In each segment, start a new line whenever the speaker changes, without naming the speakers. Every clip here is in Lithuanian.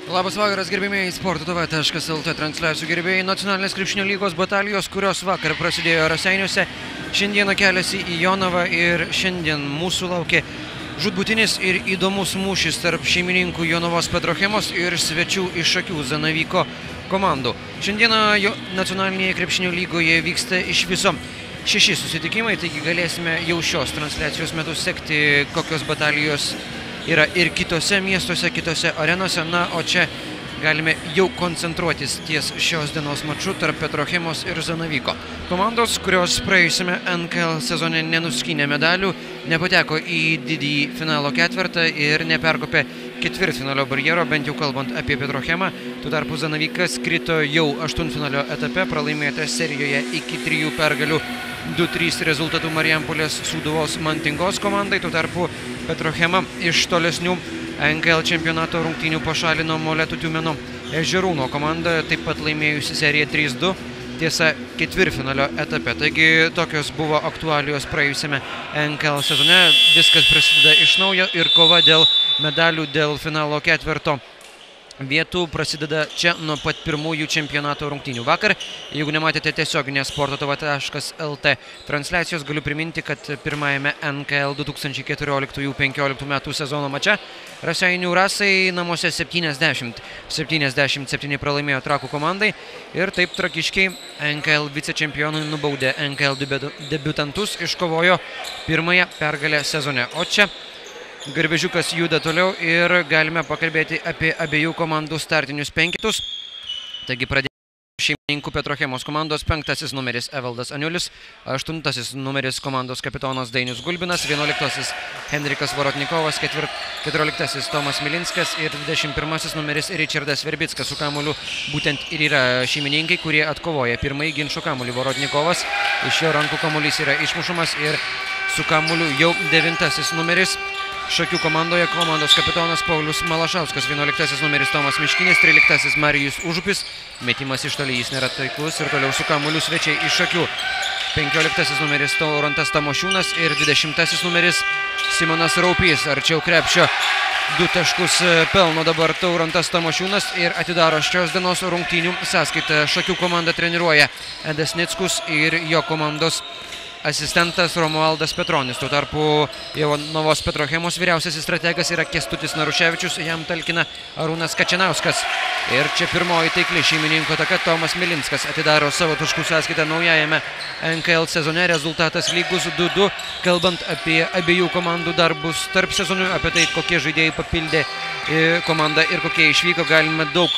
Labas vakaras, gerbėmiai Sporto TV.lt transliacijų gerbėjai. Nacionalinės krepšinio lygos batalijos, kurios vakar prasidėjo Raseiniuose, šiandieną keliasi į Jonavą ir šiandien mūsų laukia žūtbūtinis ir įdomus mūšis tarp šeimininkų Jonavos Petrochemos ir svečių iš Šakių Zanavyko komandų. Šiandieną nacionalinėje krepšinio lygoje vyksta iš viso 6 susitikimai, taigi galėsime jau šios transliacijos metu sekti, kokios batalijos yra ir kitose miestuose, kitose arenose. Na, o čia galime jau koncentruotis ties šios dienos maču tarp Petrochemos ir Zanavyko. Komandos, kurios praėjusiame NKL sezone nenuskynė medalių, nepateko į didįjį finalo ketvertą ir neperkopė ketvirtfinalio barjero, bent jau kalbant apie Petrochemą. Tuo tarpu Zanavykas krito jau aštuntfinalio etape, pralaimėta serijoje iki 3 pergalių 2-3 rezultatų Marijampolės Sūduvos Mantingos komandai. Tuo tarpu Petrochema iš tolesnių NKL čempionato rungtynių pašalino Molėtų Tiūmeno Ežerūno komanda, taip pat laimėjusi seriją 3-2, tiesa ketvirtfinalio etape. Taigi tokios buvo aktualijos praėjusiame NKL sezone. Viskas prasideda iš naujo ir kova dėl medalių dėl finalo ketverto vietų prasideda čia nuo pat pirmųjų čempionato rungtynių. Vakar, jeigu nematėte tiesioginės Sporto TV.lt transliacijos, galiu priminti, kad pirmajame NKL 2014-2015 metų sezono mače Raseinių Rasai namuose 70-77 pralaimėjo Trakų komandai ir taip trakiškiai NKL vicečempionai nubaudė NKL debiutantus, iškovojo pirmąją pergalę sezone. O čia Garvežiukas juda toliau ir galime pakalbėti apie abiejų komandų startinius penketus. Taigi pradėjome šeimininkų Petrochemos komandos 5 numeris Evaldas Aniulis, 8 numeris komandos kapitonas Dainius Gulbinas, 11 Henrikas Vorotnikovas, 14 Tomas Milinskas ir 21 numeris Ričardas Verbickas. Su kamuoliu būtent ir yra šeimininkai, kurie atkovoja pirmąjį ginčų kamuolį. Vorotnikovas, iš jo rankų kamuolys yra išmušamas ir su kamuoliu jau 9 numeris Šakių komandoje komandos kapitonas Paulius Malašauskas, 11 numeris Tomas Miškinis, 13 Marijus Užupis, metimas iš toli, jis nėra taiklus ir toliau su kamuoliu svečiai iš Šakių. 15 numeris Taurantas Tamošiūnas ir 20 numeris Simonas Raupys. Arčiau krepšio 2 taškus pelno dabar Taurantas Tamošiūnas ir atidaro šios dienos rungtynių sąskaitą. Šakių komandą treniruoja Edas Nickus ir jo komandos asistentas Romualdas Petronis. Tuo tarpu Jonavos Petrochemos vyriausiasis strategas yra Kęstutis Naruševičius, jam talkina Arūnas Kačinauskas. Ir čia pirmoji taikli šeimininko ataka, Tomas Milinskas atidaro savo taškų sąskaitą naujajame NKL sezone. Rezultatas lygus 2-2. Kalbant apie abiejų komandų darbus tarp sezonių, apie tai, kokie žaidėjai papildė komandą ir kokie išvyko, galime daug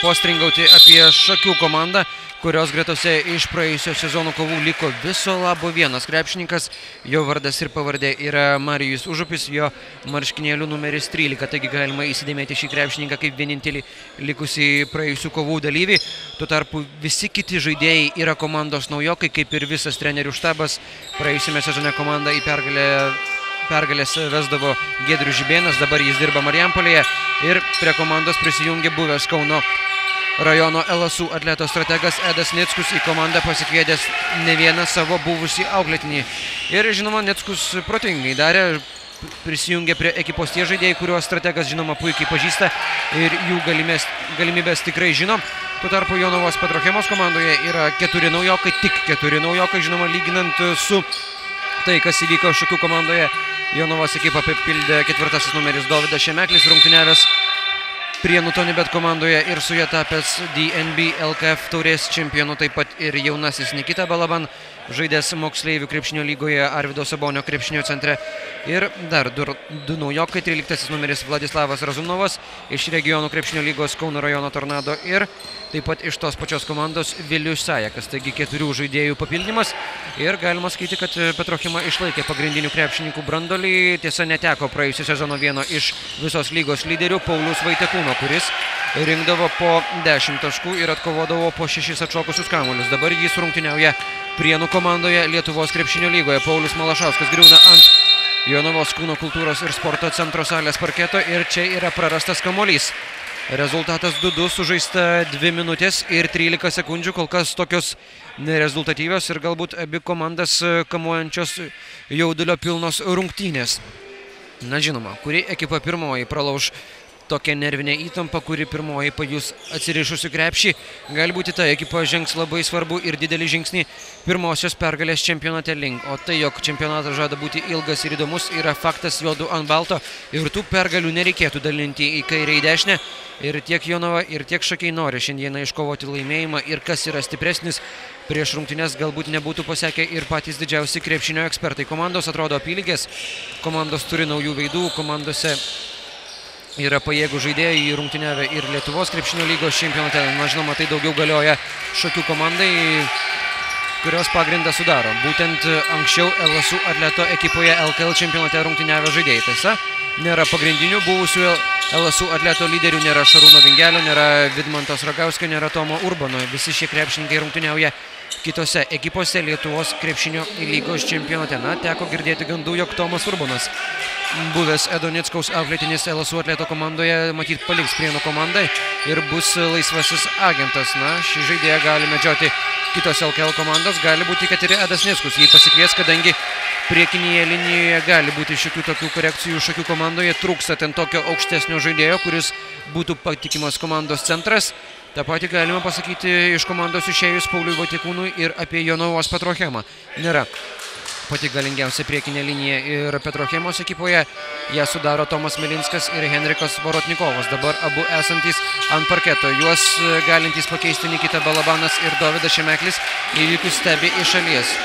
postringauti apie Šakių komandą, kurios gretose iš praėjusio sezono kovų liko viso labo vienas krepšininkas. Jo vardas ir pavardė yra Marijus Užupis, jo marškinėlių numeris 13. Taigi galima įsidėmėti šį krepšininką kaip vienintelį likusį praėjusių kovų dalyvį. Tuo tarpu visi kiti žaidėjai yra komandos naujokai, kaip ir visas trenerių štabas. Praėjusiame sezone komandą į pergalės vesdavo Giedrius Žibėnas, dabar jis dirba Marijampolėje ir prie komandos prisijungė buvęs Kauno rajono LSU atleto strategas Edas Nickus, į komandą pasikvietęs ne vieną savo buvusį auklėtinį. Ir žinoma, Nickus protingai darė, prisijungė prie ekipos tie žaidėjai, kuriuos strategas žinoma puikiai pažįsta ir jų galimybės tikrai žino. Tuo tarpu Jonavos Petrochemos komandoje yra 4 naujokai, tik 4 naujokai, žinoma, lyginant su tai, kas įvyko Šakių komandoje. Jonavos ekipą papildė 4 numeris Dovydas Šemeklis, rungtyniavęs Prienų Tonybet komandoje ir su jie tapęs DNB LKF taurės čempionu, taip pat ir jaunasis Nikita Balaban, žaidęs moksleivių krepšinio lygoje Arvydo Sabonio krepšinio centre. Ir dar 2 naujokai, 13 numeris Vladislavas Razumovas iš regionų krepšinio lygos Kauno rajono Tornado ir taip pat iš tos pačios komandos Vilius Sajakas. Taigi 4 žaidėjų papildymas ir galima sakyti, kad Petrochema išlaikė pagrindinių krepšininkų brandolį. Tiesa, neteko praėjusio sezono vieno iš visos lygos lyderių Paulius Vaitekūno, kuris rinkdavo po 10 taškų ir atkovodavo po 6 atšokusius kamuolius. Dabar jis rungtyniauja Prienų komandoje Lietuvos krepšinio lygoje. Paulius Malašauskas griūna ant Jonavos kūno kultūros ir sporto centro salės parketo ir čia yra prarastas kamuolys. Rezultatas 2-2, sužaista 2 minutės ir 13 sekundžių, kol kas tokios nerezultatyvios ir galbūt abi komandas kamuojančios jaudulio pilnos rungtynės. Na žinoma, kuri ekipa pirmoji pralauš tokia nervinė įtampa, kuri pirmoji pajus atsirišusi krepšį. Gali būti ta ekipa žengs labai svarbu ir didelį žingsnį pirmosios pergalės čempionate link. O tai, jog čempionatas žada būti ilgas ir įdomus, yra faktas juodu ant balto. Ir tų pergalių nereikėtų dalinti į kairę į dešinę. Ir tiek Jonava, ir tiek Šakiai nori šiandieną iškovoti laimėjimą. Ir kas yra stipresnis, prieš rungtynes galbūt nebūtų pasekę ir patys didžiausi krepšinio ekspertai. Komandos atrodo apylygės, komandos turi naujų veidų, komandose yra pajėgų žaidėjai rungtyniavę ir Lietuvos krepšinio lygos čempionate. Na, žinoma, tai daugiau galioja Šakių komandai, kurios pagrindą sudaro. Būtent anksčiau LSU Atleto ekipoje LKL čempionate rungtyniavę žaidėjai. Tiesa, nėra pagrindinių buvusių LSU Atleto lyderių, nėra Šarūno Vingelio, nėra Vidmantos Ragauskio, nėra Tomo Urbano. Visi šie krepšininkai rungtyniauja kitose ekipose Lietuvos krepšinio lygos čempionate. Na, teko girdėti gandų, jog Tomas Urbanas, buvęs Edo Nickaus auklėtinis LSU Atleto komandoje, matyt paliks Prienų komandai ir bus laisvasis agentas. Na, šį žaidėją gali medžioti kitos LKL komandos, gali būti, kad ir Edas Nickus jį pasikvies, kadangi priekinėje linijoje gali būti šiokių tokių korekcijų Šakių komandoje. Trūksta ten tokio aukštesnio žaidėjo, kuris būtų patikimas komandos centras. Ta pati galima pasakyti iš komandos išėjus Pauliui Vaitiekūnui ir apie Jonavos Petrochemą. Nėra pati galingiausia priekinė linija ir Petrochemos ekipoje. Ją sudaro Tomas Milinskas ir Henrikas Vorotnikovas, dabar abu esantys ant parketo. Juos galintys pakeisti Nikita Balabanas ir Dovydas Šemeklis įvykius stebi iš šalies.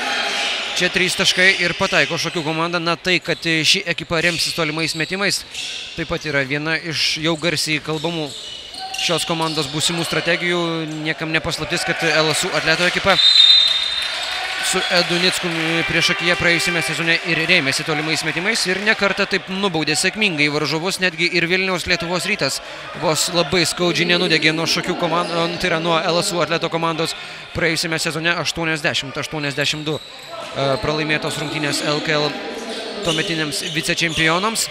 Čia 3 taškai ir pataiko Šakių komanda. Na, tai, kad ši ekipa remsis tolimais metimais, taip pat yra viena iš jau garsiai kalbamų šios komandos būsimų strategijų. Niekam nepaslaptis, kad LSU Atleto ekipa su Edu Nicku priešakyje praėjusiame sezone ir rėmėsi tolimais metimais ir nekartą taip nubaudė sėkmingai varžovus. Netgi ir Vilniaus Lietuvos Rytas vos labai skaudžiai nenudegė nuo Šakių komandos, tai yra nuo LSU Atleto komandos praėjusiame sezone 80-82 pralaimėtos rungtynės LKL tuometiniams vicečempionams.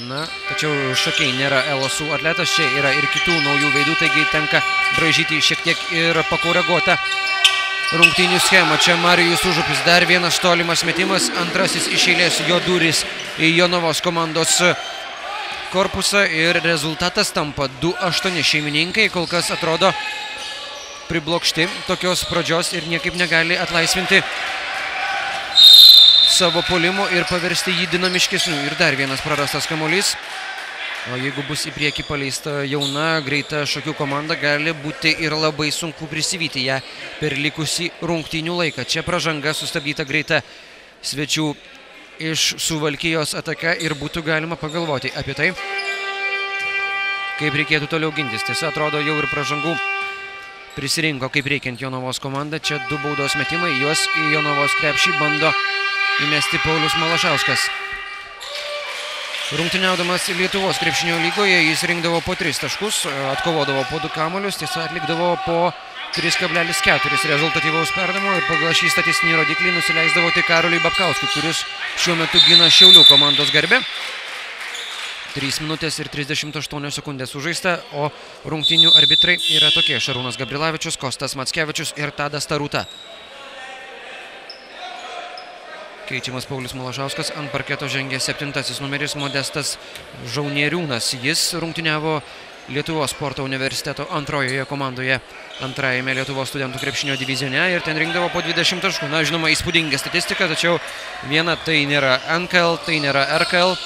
Na, tačiau Šakiai nėra LSU Atletas, čia yra ir kitų naujų veidų, taigi tenka braižyti šiek tiek ir pakoreguotą rungtynių schemą. Čia Marijus Užupis, dar vienas tolimas metimas, antrasis iš eilės jo durys į Jonavos komandos korpusą ir rezultatas tampa 2-8. Šeimininkai kol kas atrodo priblokšti tokios pradžios ir niekaip negali atlaisvinti savo puolimo ir paversti jį dinamiškesniu. Ir dar vienas prarastas kamuolys. O jeigu bus į priekį paleista jauna, greita Šakių komanda, gali būti ir labai sunku prisivyti ją per likusį rungtynių laiką. Čia pražanga sustabdyta greita svečių iš Suvalkijos ataka ir būtų galima pagalvoti apie tai, kaip reikėtų toliau gintis. Tiesa, atrodo, jau ir pražangų prisirinko, kaip reikiant Jonavos komanda. Čia 2 baudos metimai, juos į Jonavos krepšį bando įmesti Paulius Malašauskas. Rungtyniaudamas Lietuvos krepšinio lygoje jis rinkdavo po 3 taškus, atkovodavo po 2 kamuolius, tiesa atlikdavo po 3,4 rezultatyvaus perdavimo ir pagal šį statistinį rodiklį nusileisdavo tik Karoliui Babkauskui, kuris šiuo metu gina Šiaulių komandos garbę. 3 minutės ir 38 sekundės sužaista, o rungtynių arbitrai yra tokie: Šarūnas Gabrilavičius, Kostas Mackevičius ir Tadas Taruta. Keičiamas Paulius Malašauskas, ant parketo žengė 7 numeris Modestas Žaunieriūnas. Jis rungtyniavo Lietuvos sporto universiteto antrojoje komandoje, antrajame Lietuvos studentų krepšinio divizione ir ten rinkdavo po 20 taškų. Na, žinoma, įspūdinga statistika, tačiau viena tai nėra NKL, tai nėra RKL.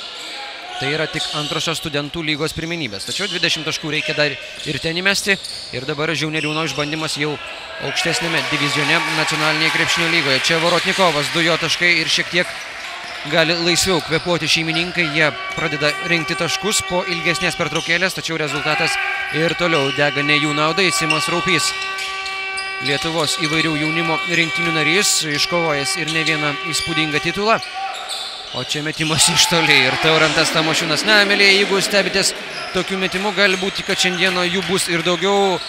Tai yra tik antrosios studentų lygos pirmenybės. Tačiau 20 taškų reikia dar ir ten įmesti. Ir dabar Žaunieriūno išbandymas jau aukštesnėme divizione nacionalinėje krepšinio lygoje. Čia Vorotnikovas, 2 jo taškai ir šiek tiek gali laisviau kvėpuoti šeimininkai. Jie pradeda rinkti taškus po ilgesnės pertraukėlės, tačiau rezultatas ir toliau dega ne jų naudai. Simas Raupys, Lietuvos įvairių jaunimo rinktinių narys, iškovojęs ir ne vieną įspūdingą titulą. O čia metimas iš toli ir Taurantas Tamošiūnas. Na, mėlyje, jeigu stebitės tokių metimų, gali būti, kad šiandieną jų bus ir daugiau.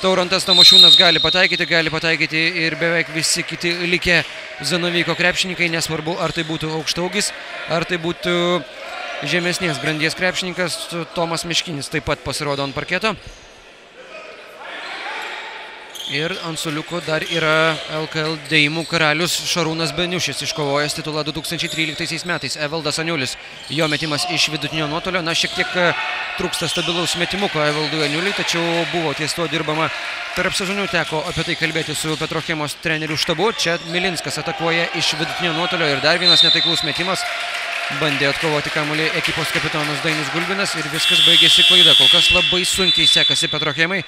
Taurantas Tamošiūnas gali pataikyti ir beveik visi kiti likę Zanavyko krepšininkai, nesvarbu, ar tai būtų aukštaugis, ar tai būtų žemesnės grandies krepšininkas. Tomas Miškinis taip pat pasirodo ant parketo. Ir ant suoliuko dar yra LKL dėjimų karalius Šarūnas Beniušis, iškovojęs titulą 2013 metais. Evaldas Aniulis, jo metimas iš vidutinio nuotolio. Na, šiek tiek trūksta stabilaus metimuko Evaldui Aniuliui, tačiau buvo ties to dirbama tarp sezonių. Teko apie tai kalbėti su Petrochemos trenerių štabu. Čia Milinskas atakuoja iš vidutinio nuotolio ir dar vienas netaiklus metimas. Bandė atkovoti kamuolį ekipos kapitonas Dainius Gulbinas ir viskas baigėsi klaida. Kol kas labai sunkiai sekasi Petrochemai.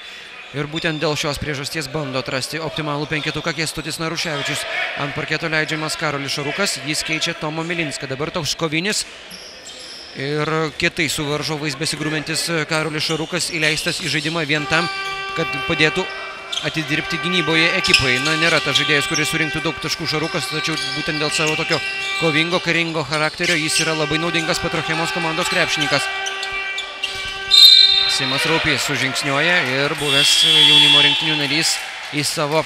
Ir būtent dėl šios priežasties bando atrasti optimalų penketuką Kęstutis Naruševičius. Ant parketo leidžiamas Karolis Šarukas, jis keičia Tomą Milinską. Dabar toks kovinis ir kietai su varžovais besigrūmintis Karolis Šarukas įleistas į žaidimą vien tam, kad padėtų atidirbti gynyboje ekipai. Na, nėra tas žaidėjas, kuris surinktų daug taškų Šarukas, tačiau būtent dėl savo tokio kovingo, karingo charakterio jis yra labai naudingas Petrochemos komandos krepšininkas. Simas Raupys sužingsniuoja ir buvęs jaunimo rinktinių narys į savo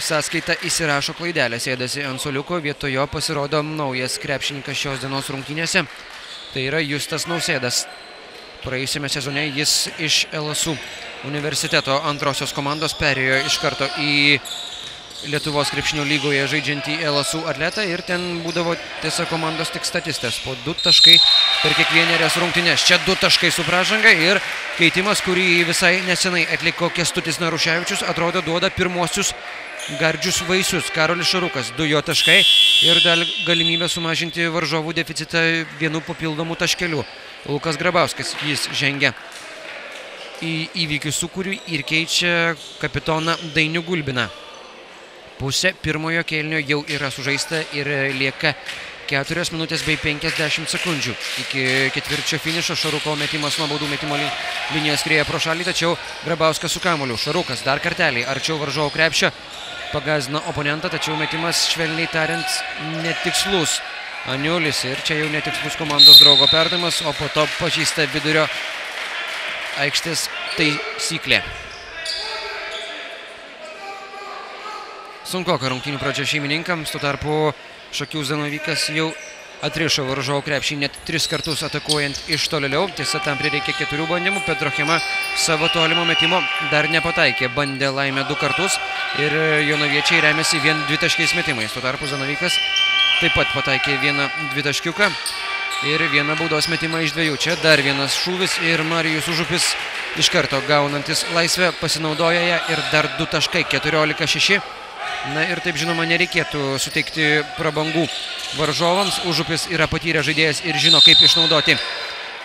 sąskaitą įsirašo klaidelę. Sėdasi ant suoliuko, vietojo pasirodo naujas krepšininkas šios dienos rungtynėse. Tai yra Justas Nausėdas. Praėjusiame sezone jis iš LSU universiteto antrosios komandos perėjo iš karto į Lietuvos krepšinio lygoje žaidžiantį LSU atletą ir ten būdavo tiesa komandos tik statistas. Po 2 taškai per kiekvienerias rungtynes. Čia 2 taškai su pražanga ir keitimas, kurį visai nesenai atliko Kęstutis Naruševičius, atrodo duoda pirmosius gardžius vaisius. Karolis Šarukas 2 jo taškai ir dar galimybę sumažinti varžovų deficitą vienu papildomu taškeliu. Lukas Grabauskas, jis žengia į įvykių sūkurį ir keičia kapitoną Dainių Gulbiną. Pusė pirmojo kėlinio jau yra sužaista ir lieka 4 minutės bei 50 sekundžių. Iki ketvirčio finišo Šaruko metimas nuo baudų metimo linijos skrieja pro šalį, tačiau Grabauskas su kamuoliu. Šarukas dar kartelį arčiau varžovų krepšio, pagąsdina oponentą, tačiau metimas švelniai tariant netikslus. Aniulis ir čia jau netikslus komandos draugo perdavimas, o po to pažįsta vidurio aikštės taisyklė. Sunkoka rungtynių pradžia šeimininkams, tuo tarpu Šakių Zanavykas jau atrišo varžovų krepšį net 3 kartus atakuojant iš tolėliau. Tiesa, tam prireikė 4 bandymų. Petrochema savo tolimo metimo dar nepataikė. Bandė laimę 2 kartus ir jonaviečiai remiasi vien 2 taškiais metimais. Tuo tarpu Zanavykas taip pat pataikė 1 dvitaškiuką ir 1 baudos metimą iš 2. Čia dar vienas šūvis ir Marijus Užupis iš karto gaunantis laisvę pasinaudoja ją ir dar 2 taškai, 14-6. Na ir taip žinoma nereikėtų suteikti prabangų varžovams. Užupis yra patyręs žaidėjas ir žino, kaip išnaudoti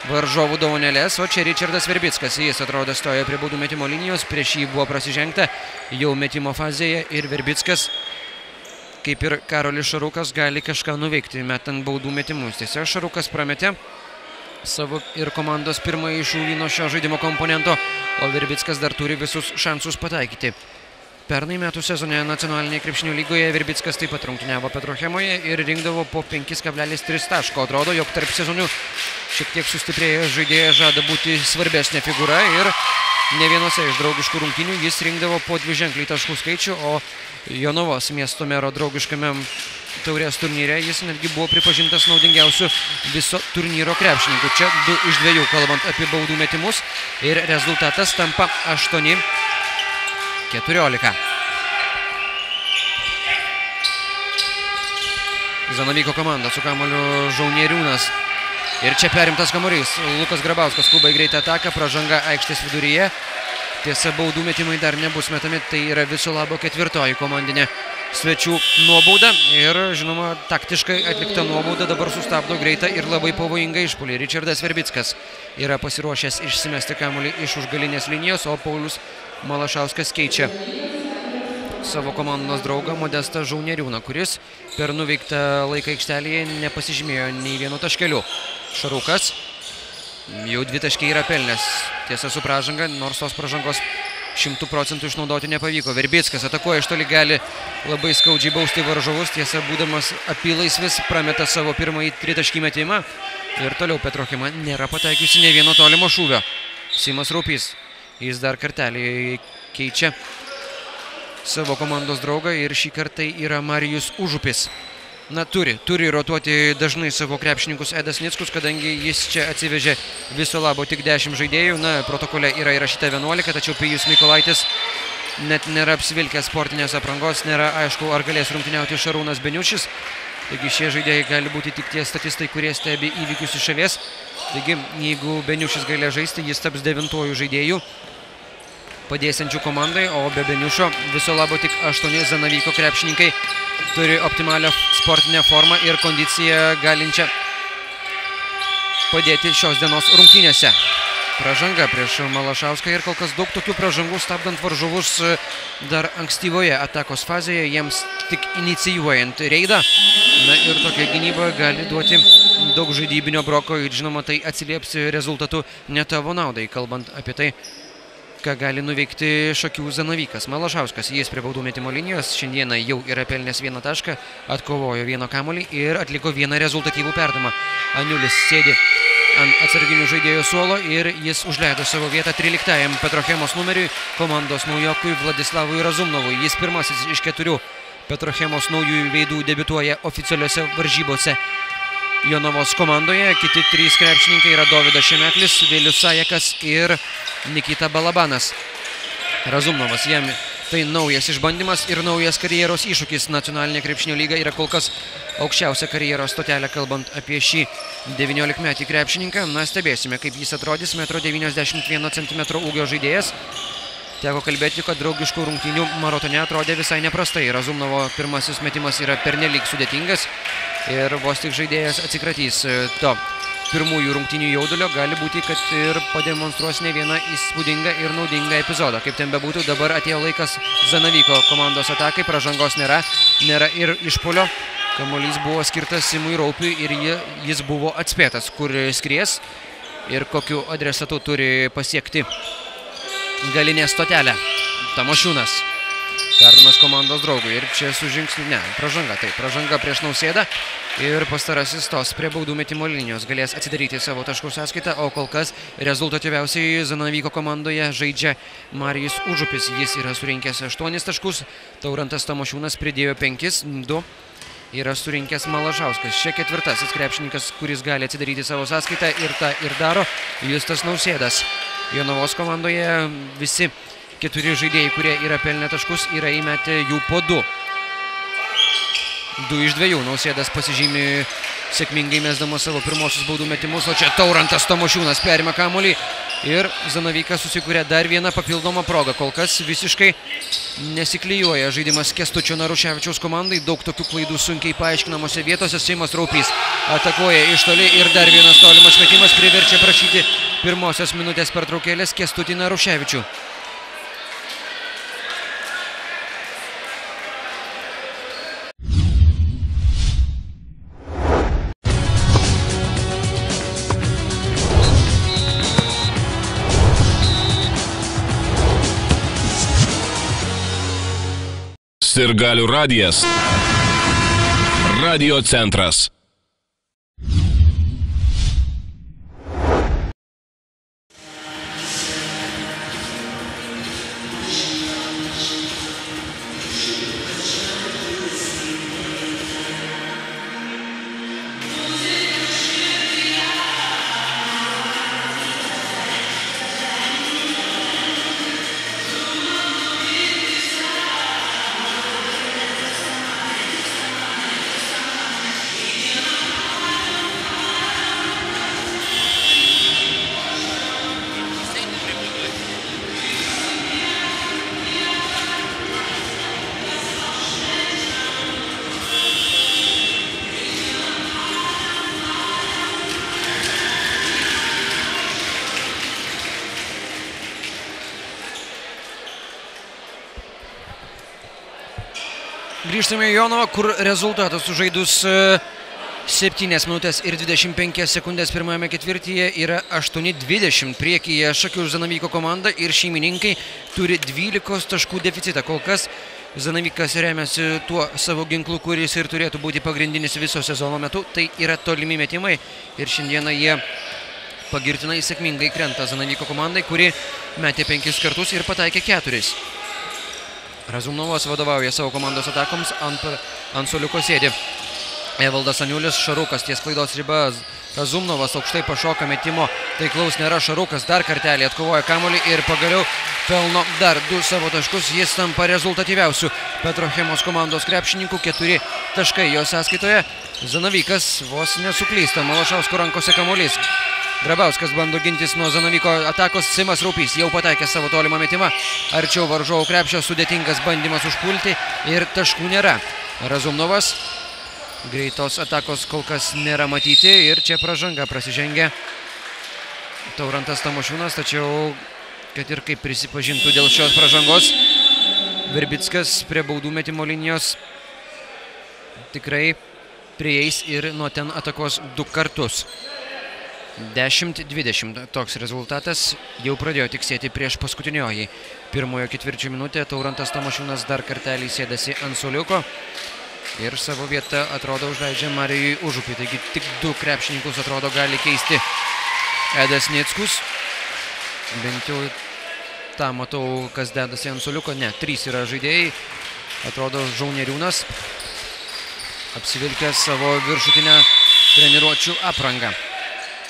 varžovų dovanėlės. O čia Ričardas Verbickas, jis atrodo stoja prie baudų metimo linijos, prieš jį buvo prasižengta jau metimo fazėje ir Verbickas, kaip ir Karolis Šarukas, gali kažką nuveikti metant baudų metimus. Tiesiog Šarukas prametė savo ir komandos pirmąjį šūvį nuo šio žaidimo komponento, o Verbickas dar turi visus šansus pataikyti. Pernai metų sezone nacionalinėje krepšinio lygoje Verbickas taip pat rungtyniavo Petrochemoje ir rinkdavo po 5,3 taško. Atrodo, jog tarp sezonių šiek tiek sustiprėjęs žaidėjas žada būti svarbesnė figūra ir ne vienose iš draugiškų rungtynių jis rinkdavo po 2-ženklį taškų skaičių, o Jonavos miesto mero draugiškame taurės turnyre jis netgi buvo pripažintas naudingiausiu viso turnyro krepšininku. Čia 2 iš 2 kalbant apie baudų metimus ir rezultatas tampa 8-14. Zanavyko komanda su kamuoliu Žaunieriūnas. Ir čia perimtas kamuolys. Lukas Grabauskas skuba į greitą ataką, pražanga aikštės viduryje. Tiesa, baudų metimai dar nebus metami, tai yra viso labo 4. komandinė svečių nuobauda. Ir, žinoma, taktiškai atlikta nuobauda dabar sustabdo greitą ir labai pavojingą išpulį. Ričardas Verbickas yra pasiruošęs išsimesti kamuolį iš užgalinės linijos, o Paulius Malašauskas keičia savo komandos draugą Modestą Žaunieriūną, kuris per nuveiktą laiką aikštelėje nepasižymėjo nei vienu taškeliu. Šarukas jau 2 taškai yra pelnęs. Tiesa, su pražanga, nors tos pražangos 100% išnaudoti nepavyko. Verbickas atakuoja iš toli, gali labai skaudžiai bausti varžovus. Tiesa, būdamas apylaisvis, prameta savo pirmąjį 3 taškį metimą. Ir toliau Petrochema nėra pataikiusi ne vieno tolimo šūvio. Simas Raupys, jis dar kartelį keičia savo komandos draugą ir šį kartą yra Marijus Užupis. Na, turi rotuoti dažnai savo krepšininkus Edas Nickus, kadangi jis čia atsivežė viso labo tik 10 žaidėjų. Na, protokole yra įrašyta 11, tačiau Pijus Mykolaitis net nėra apsivilkęs sportinės aprangos, nėra aišku, ar galės rungtyniauti Šarūnas Beniušis. Taigi šie žaidėjai gali būti tik tie statistai, kurie stebi įvykius iš šalies. Taigi, jeigu Beniušis galės žaisti, jis taps 9-uoju žaidėjų padėsiančių komandai, o be Beniušio viso labo tik 8 Zanavyko krepšininkai turi optimalią sportinę formą ir kondiciją galinčią padėti šios dienos rungtynėse. Pražanga prieš Malašauską ir kol kas daug tokių pražangų stabdant varžovus dar ankstyvoje atakos fazėje, jiems tik inicijuojant reidą. Na ir tokia gynyba gali duoti daug žaidybinio broko ir žinoma tai atsilieps rezultatu ne tavo naudai, kalbant apie tai, ką gali nuveikti Šakių Zanavykas. Malašauskas, jis prie baudų metimo linijos, šiandieną jau yra pelnęs 1 tašką, atkovojo 1 kamuolį ir atliko 1 rezultatyvų perdavimą. Aniulis sėdi ant atsarginių žaidėjų suolo ir jis užleido savo vietą 13-ajam Petrochemos numeriui, komandos naujokui Vladislavui Razumnovui. Jis pirmasis iš 4 Petrochemos naujųjų veidų debiutuoja oficialiuose varžybose Jonavos komandoje. Kiti 3 krepšininkai yra Dovydas Šemeklis, Vilius Sajekas ir Nikita Balabanas. Razumnovas, jam tai naujas išbandymas ir naujas karjeros iššūkis. Nacionalinė krepšinio lyga yra kol kas aukščiausia karjeros stotelė, kalbant apie šį 19-metį krepšininką. Na, stebėsime, kaip jis atrodys. 1,91 cm ūgio žaidėjas. Teko kalbėti, kad draugiškų rungtynių maratone atrodė visai neprastai. Razumnovo pirmasis metimas yra pernelyg sudėtingas ir vos tik žaidėjas atsikratys to pirmųjų rungtynių jaudulio, gali būti, kad ir pademonstruos ne vieną įspūdingą ir naudingą epizodą. Kaip ten bebūtų, dabar atėjo laikas Zanavyko komandos atakai, pražangos nėra ir išpuolio. Kamuolys buvo skirtas Simui Raupiui ir jis buvo atspėtas, kur skries ir kokiu adresatu turi pasiekti galinė stotelė. Tamošiūnas. Perdamas komandos draugui ir čia su žingsniu, pražanga, taip, pražanga prieš Nausėdą ir pastarasis tos prie baudų metimo linijos galės atsidaryti savo taškų sąskaitą, o kol kas rezultatyviausiai Zanavyko komandoje žaidžia Marijus Užupis, jis yra surinkęs 8 taškus, Taurantas Tamošiūnas pridėjo 5, 2 yra surinkęs Malašauskas. Čia 4. krepšininkas, kuris gali atsidaryti savo sąskaitą ir tą ir daro Justas Nausėdas. Jonavos komandoje visi 4 žaidėjai, kurie yra pelnę taškus, yra įmetę jų po 2. 2 iš 2. Nausėdas pasižymi sėkmingai mesdamas savo pirmosius baudų metimus, o čia Taurantas Tamošiūnas perima kamuolį ir Zanavykas susikuria dar vieną papildomą progą. Kol kas visiškai nesiklijuoja žaidimas Kęstučio Naruševičiaus komandai. Daug tokių klaidų sunkiai paaiškinamose vietose. Simas Raupys atakuoja iš toli ir dar vienas tolimas metimas priverčia prašyti pirmosios minutės pertraukėlės Kęstutį Naruševičių.
Sirgalių radijas. Radio centras.
Grįžtame į Jonavą, kur rezultatas sužaidus 7 minutės ir 25 sekundės pirmajame ketvirtyje yra 8-20 priekyje Šakių Zanavyko komanda ir šeimininkai turi 12 taškų deficitą. Kol kas Zanavykas remiasi tuo savo ginklu, kuris ir turėtų būti pagrindinis viso sezono metu. Tai yra tolimi metimai ir šiandieną jie pagirtinai sėkmingai krenta Zanavyko komandai, kuri metė 5 kartus ir pataikė 4. Razumnovas vadovauja savo komandos atakoms, ant suoliuko sėdi Evaldas Aniulis, Šarukas ties klaidos riba, Razumnovas aukštai pašoka metimo, taiklaus nėra, Šarukas dar kartelį atkovoja kamuolį ir pagaliau pelno dar 2 savo taškus, jis tampa rezultatyviausiu Petrochemos komandos krepšininkų, 4 taškai jo sąskaitoje. Zanavykas vos nesuklysta, Malašausko rankose kamuolys. Grabauskas bando gintis nuo Zanavyko atakos, Simas Raupys jau pataikė savo tolimą metimą, arčiau varžovų krepšio, sudėtingas bandymas užpulti ir taškų nėra. Razumnovas, greitos atakos kol kas nėra matyti ir čia pražanga prasižengia Taurantas Tamošiūnas, tačiau kad ir kaip prisipažintų dėl šios pražangos, Verbickas prie baudų metimo linijos tikrai prieis ir nuo ten atakos 2 kartus. 10-20 toks rezultatas, jau pradėjo tiksėti prieš paskutinioji pirmojo ketvirčio minutę. Taurantas Tamošiūnas dar kartelį sėdasi ant suoliuko ir savo vietą atrodo užleidžia Marijui Užupiui. Taigi tik 2 krepšininkus atrodo gali keisti Edas Nickus. Bent jau tą matau, kas dedasi ant suoliuko. Ne, 3 yra žaidėjai. Atrodo Žauneriūnas apsivilkęs savo viršutinę treniruočių aprangą.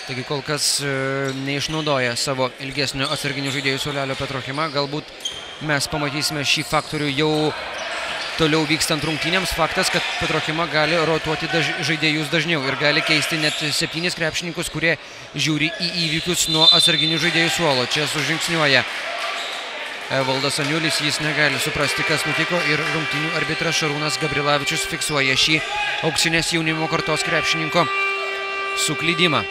Taigi kol kas neišnaudoja savo ilgesnio atsarginių žaidėjų suolelio Petrochema. Galbūt mes pamatysime šį faktorių jau toliau vykstant rungtynėms. Faktas, kad Petrochema gali rotuoti žaidėjus dažniau ir gali keisti net 7 krepšininkus, kurie žiūri į įvykius nuo atsarginių žaidėjų suolo. Čia sužingsniuoja Evaldas Aniulis, jis negali suprasti, kas nutiko, ir rungtynių arbitras Šarūnas Gabrilavičius fiksuoja šį auksinės jaunimo kartos krepšininko suklydimą.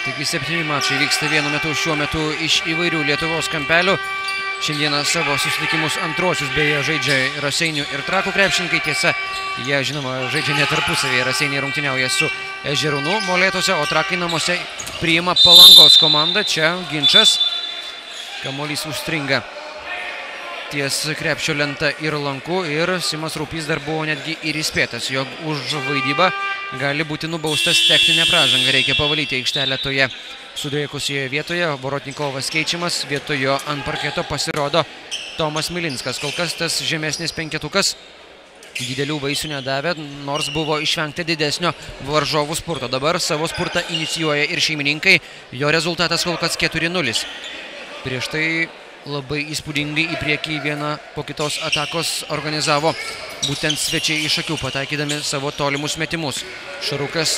Taigi 7 mačai vyksta vienu metu šiuo metu iš įvairių Lietuvos kampelių. Šiandieną savo susitikimus antrosius beje žaidžia Raseinių ir Trakų krepšininkai. Tiesa, jie žinoma žaidžia ne tarpusavėje. Raseiniai rungtyniauja su Ežerūnu Molėtuose, o Trakai namuose priima Palangos komandą. Čia ginčas. Kamuolys užstringa ties krepšio lenta ir lanku, ir Simas Raupys dar buvo netgi ir įspėtas, jog už vaidybą gali būti nubaustas techninė pražanga. Reikia pavalyti aikštelę toje sudrėkusioje vietoje. Borotnikovas keičiamas, vietojo ant parketo pasirodo Tomas Milinskas. Kol kas tas žemesnis penketukas didelių vaisių nedavė, nors buvo išvengta didesnio varžovų spurto. Dabar savo spurtą inicijuoja ir šeimininkai. Jo rezultatas kol kas 4-0. Prieš tai labai įspūdingai į priekį vieną po kitos atakos organizavo būtent svečiai iš akių, pataikydami savo tolimus metimus. Šarukas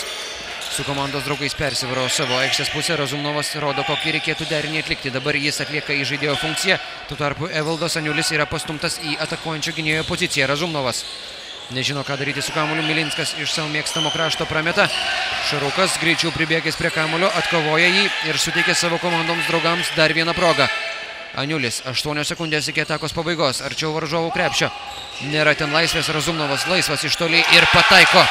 su komandos draugais persivaro savo aikštės pusę. Razumnovas rodo, kokį reikėtų derinį atlikti. Dabar jis atlieka įžaidėjo funkciją. Tuo tarpu Evaldas Aniulis yra pastumtas į atakuojančio gynėjo poziciją. Razumnovas nežino, ką daryti su kamuoliu. Milinskas iš savo mėgstamo krašto prameta. Šarukas greičiau pribėgęs prie kamuolio, atkovoja jį ir suteikia savo komandoms draugams dar vieną progą. Aniulis, 8 sekundės iki atakos pabaigos, arčiau varžovų krepšio. Nėra ten laisvės, Razumnovas laisvas iš toli ir pataiko.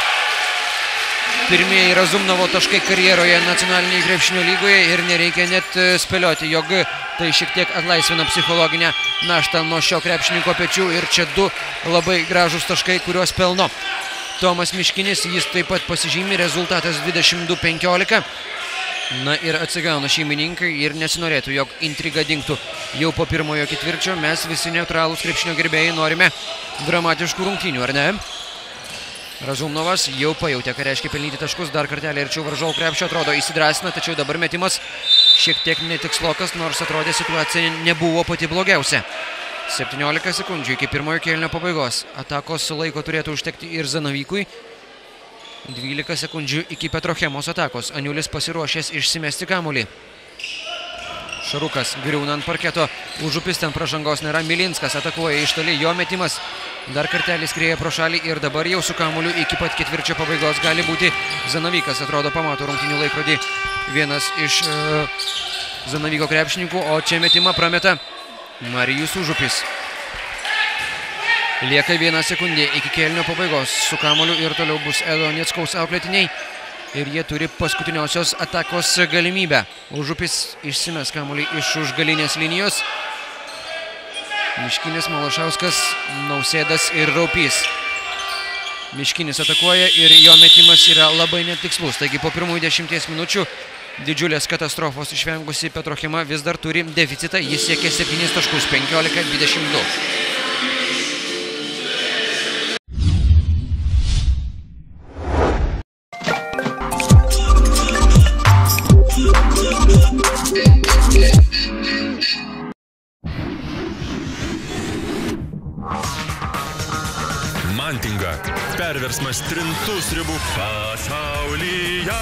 Pirmieji Razumnovo taškai karjeroje nacionalinėje krepšinio lygoje ir nereikia net spėlioti, jog tai šiek tiek atlaisvina psichologinę naštą nuo šio krepšininko pečių. Ir čia 2 labai gražūs taškai, kuriuos pelno Tomas Miškinis. Jis taip pat pasižymi, rezultatas 22-15. Na ir atsigauna šeimininkai ir nesinorėtų, jog intriga dingtų jau po pirmojo ketvirčio. Mes visi neutralūs krepšinio gerbėjai norime dramatiškų rungtynių, ar ne? Razumnovas jau pajautė, ką reiškia pelnyti taškus. Dar kartelį arčiau varžovų krepšio, atrodo įsidrąsina, tačiau dabar metimas šiek tiek netikslokas, nors atrodė situacija nebuvo pati blogiausia. 17 sekundžių iki pirmojo kėlinio pabaigos. Atakos laiko turėtų užtekti ir Zanavykui. 12 sekundžių iki Petrochemos atakos. Aniulis pasiruošęs išsimesti kamuolį. Šarukas griūna ant parketo. Užupis, ten pražangos nėra. Milinskas atakuoja iš toli. Jo metimas dar kartelį skrieja pro šalį ir dabar jau su kamuoliu iki pat ketvirčio pabaigos gali būti Zanavykas. Atrodo, pamato rungtynių laikrodį vienas iš Zanavyko krepšininkų, o čia metimą prameta Marijus Užupis. Lieka 1 sekundė iki kėlinio pabaigos. Su kamuoliu ir toliau bus Edo Nickaus auklėtiniai. Ir jie turi paskutiniosios atakos galimybę. Užupis išsimes kamuolį iš už galinės linijos. Miškinis, Malašauskas, Nausėdas ir Raupys. Miškinis atakuoja ir jo metimas yra labai netikslus. Taigi po pirmųjų 10 minučių didžiulės katastrofos išvengusi Petrochema vis dar turi deficitą. Jis siekia 7 taškus, 15-22.
Mantinga. Perversmas trintų sriubų pasaulyje.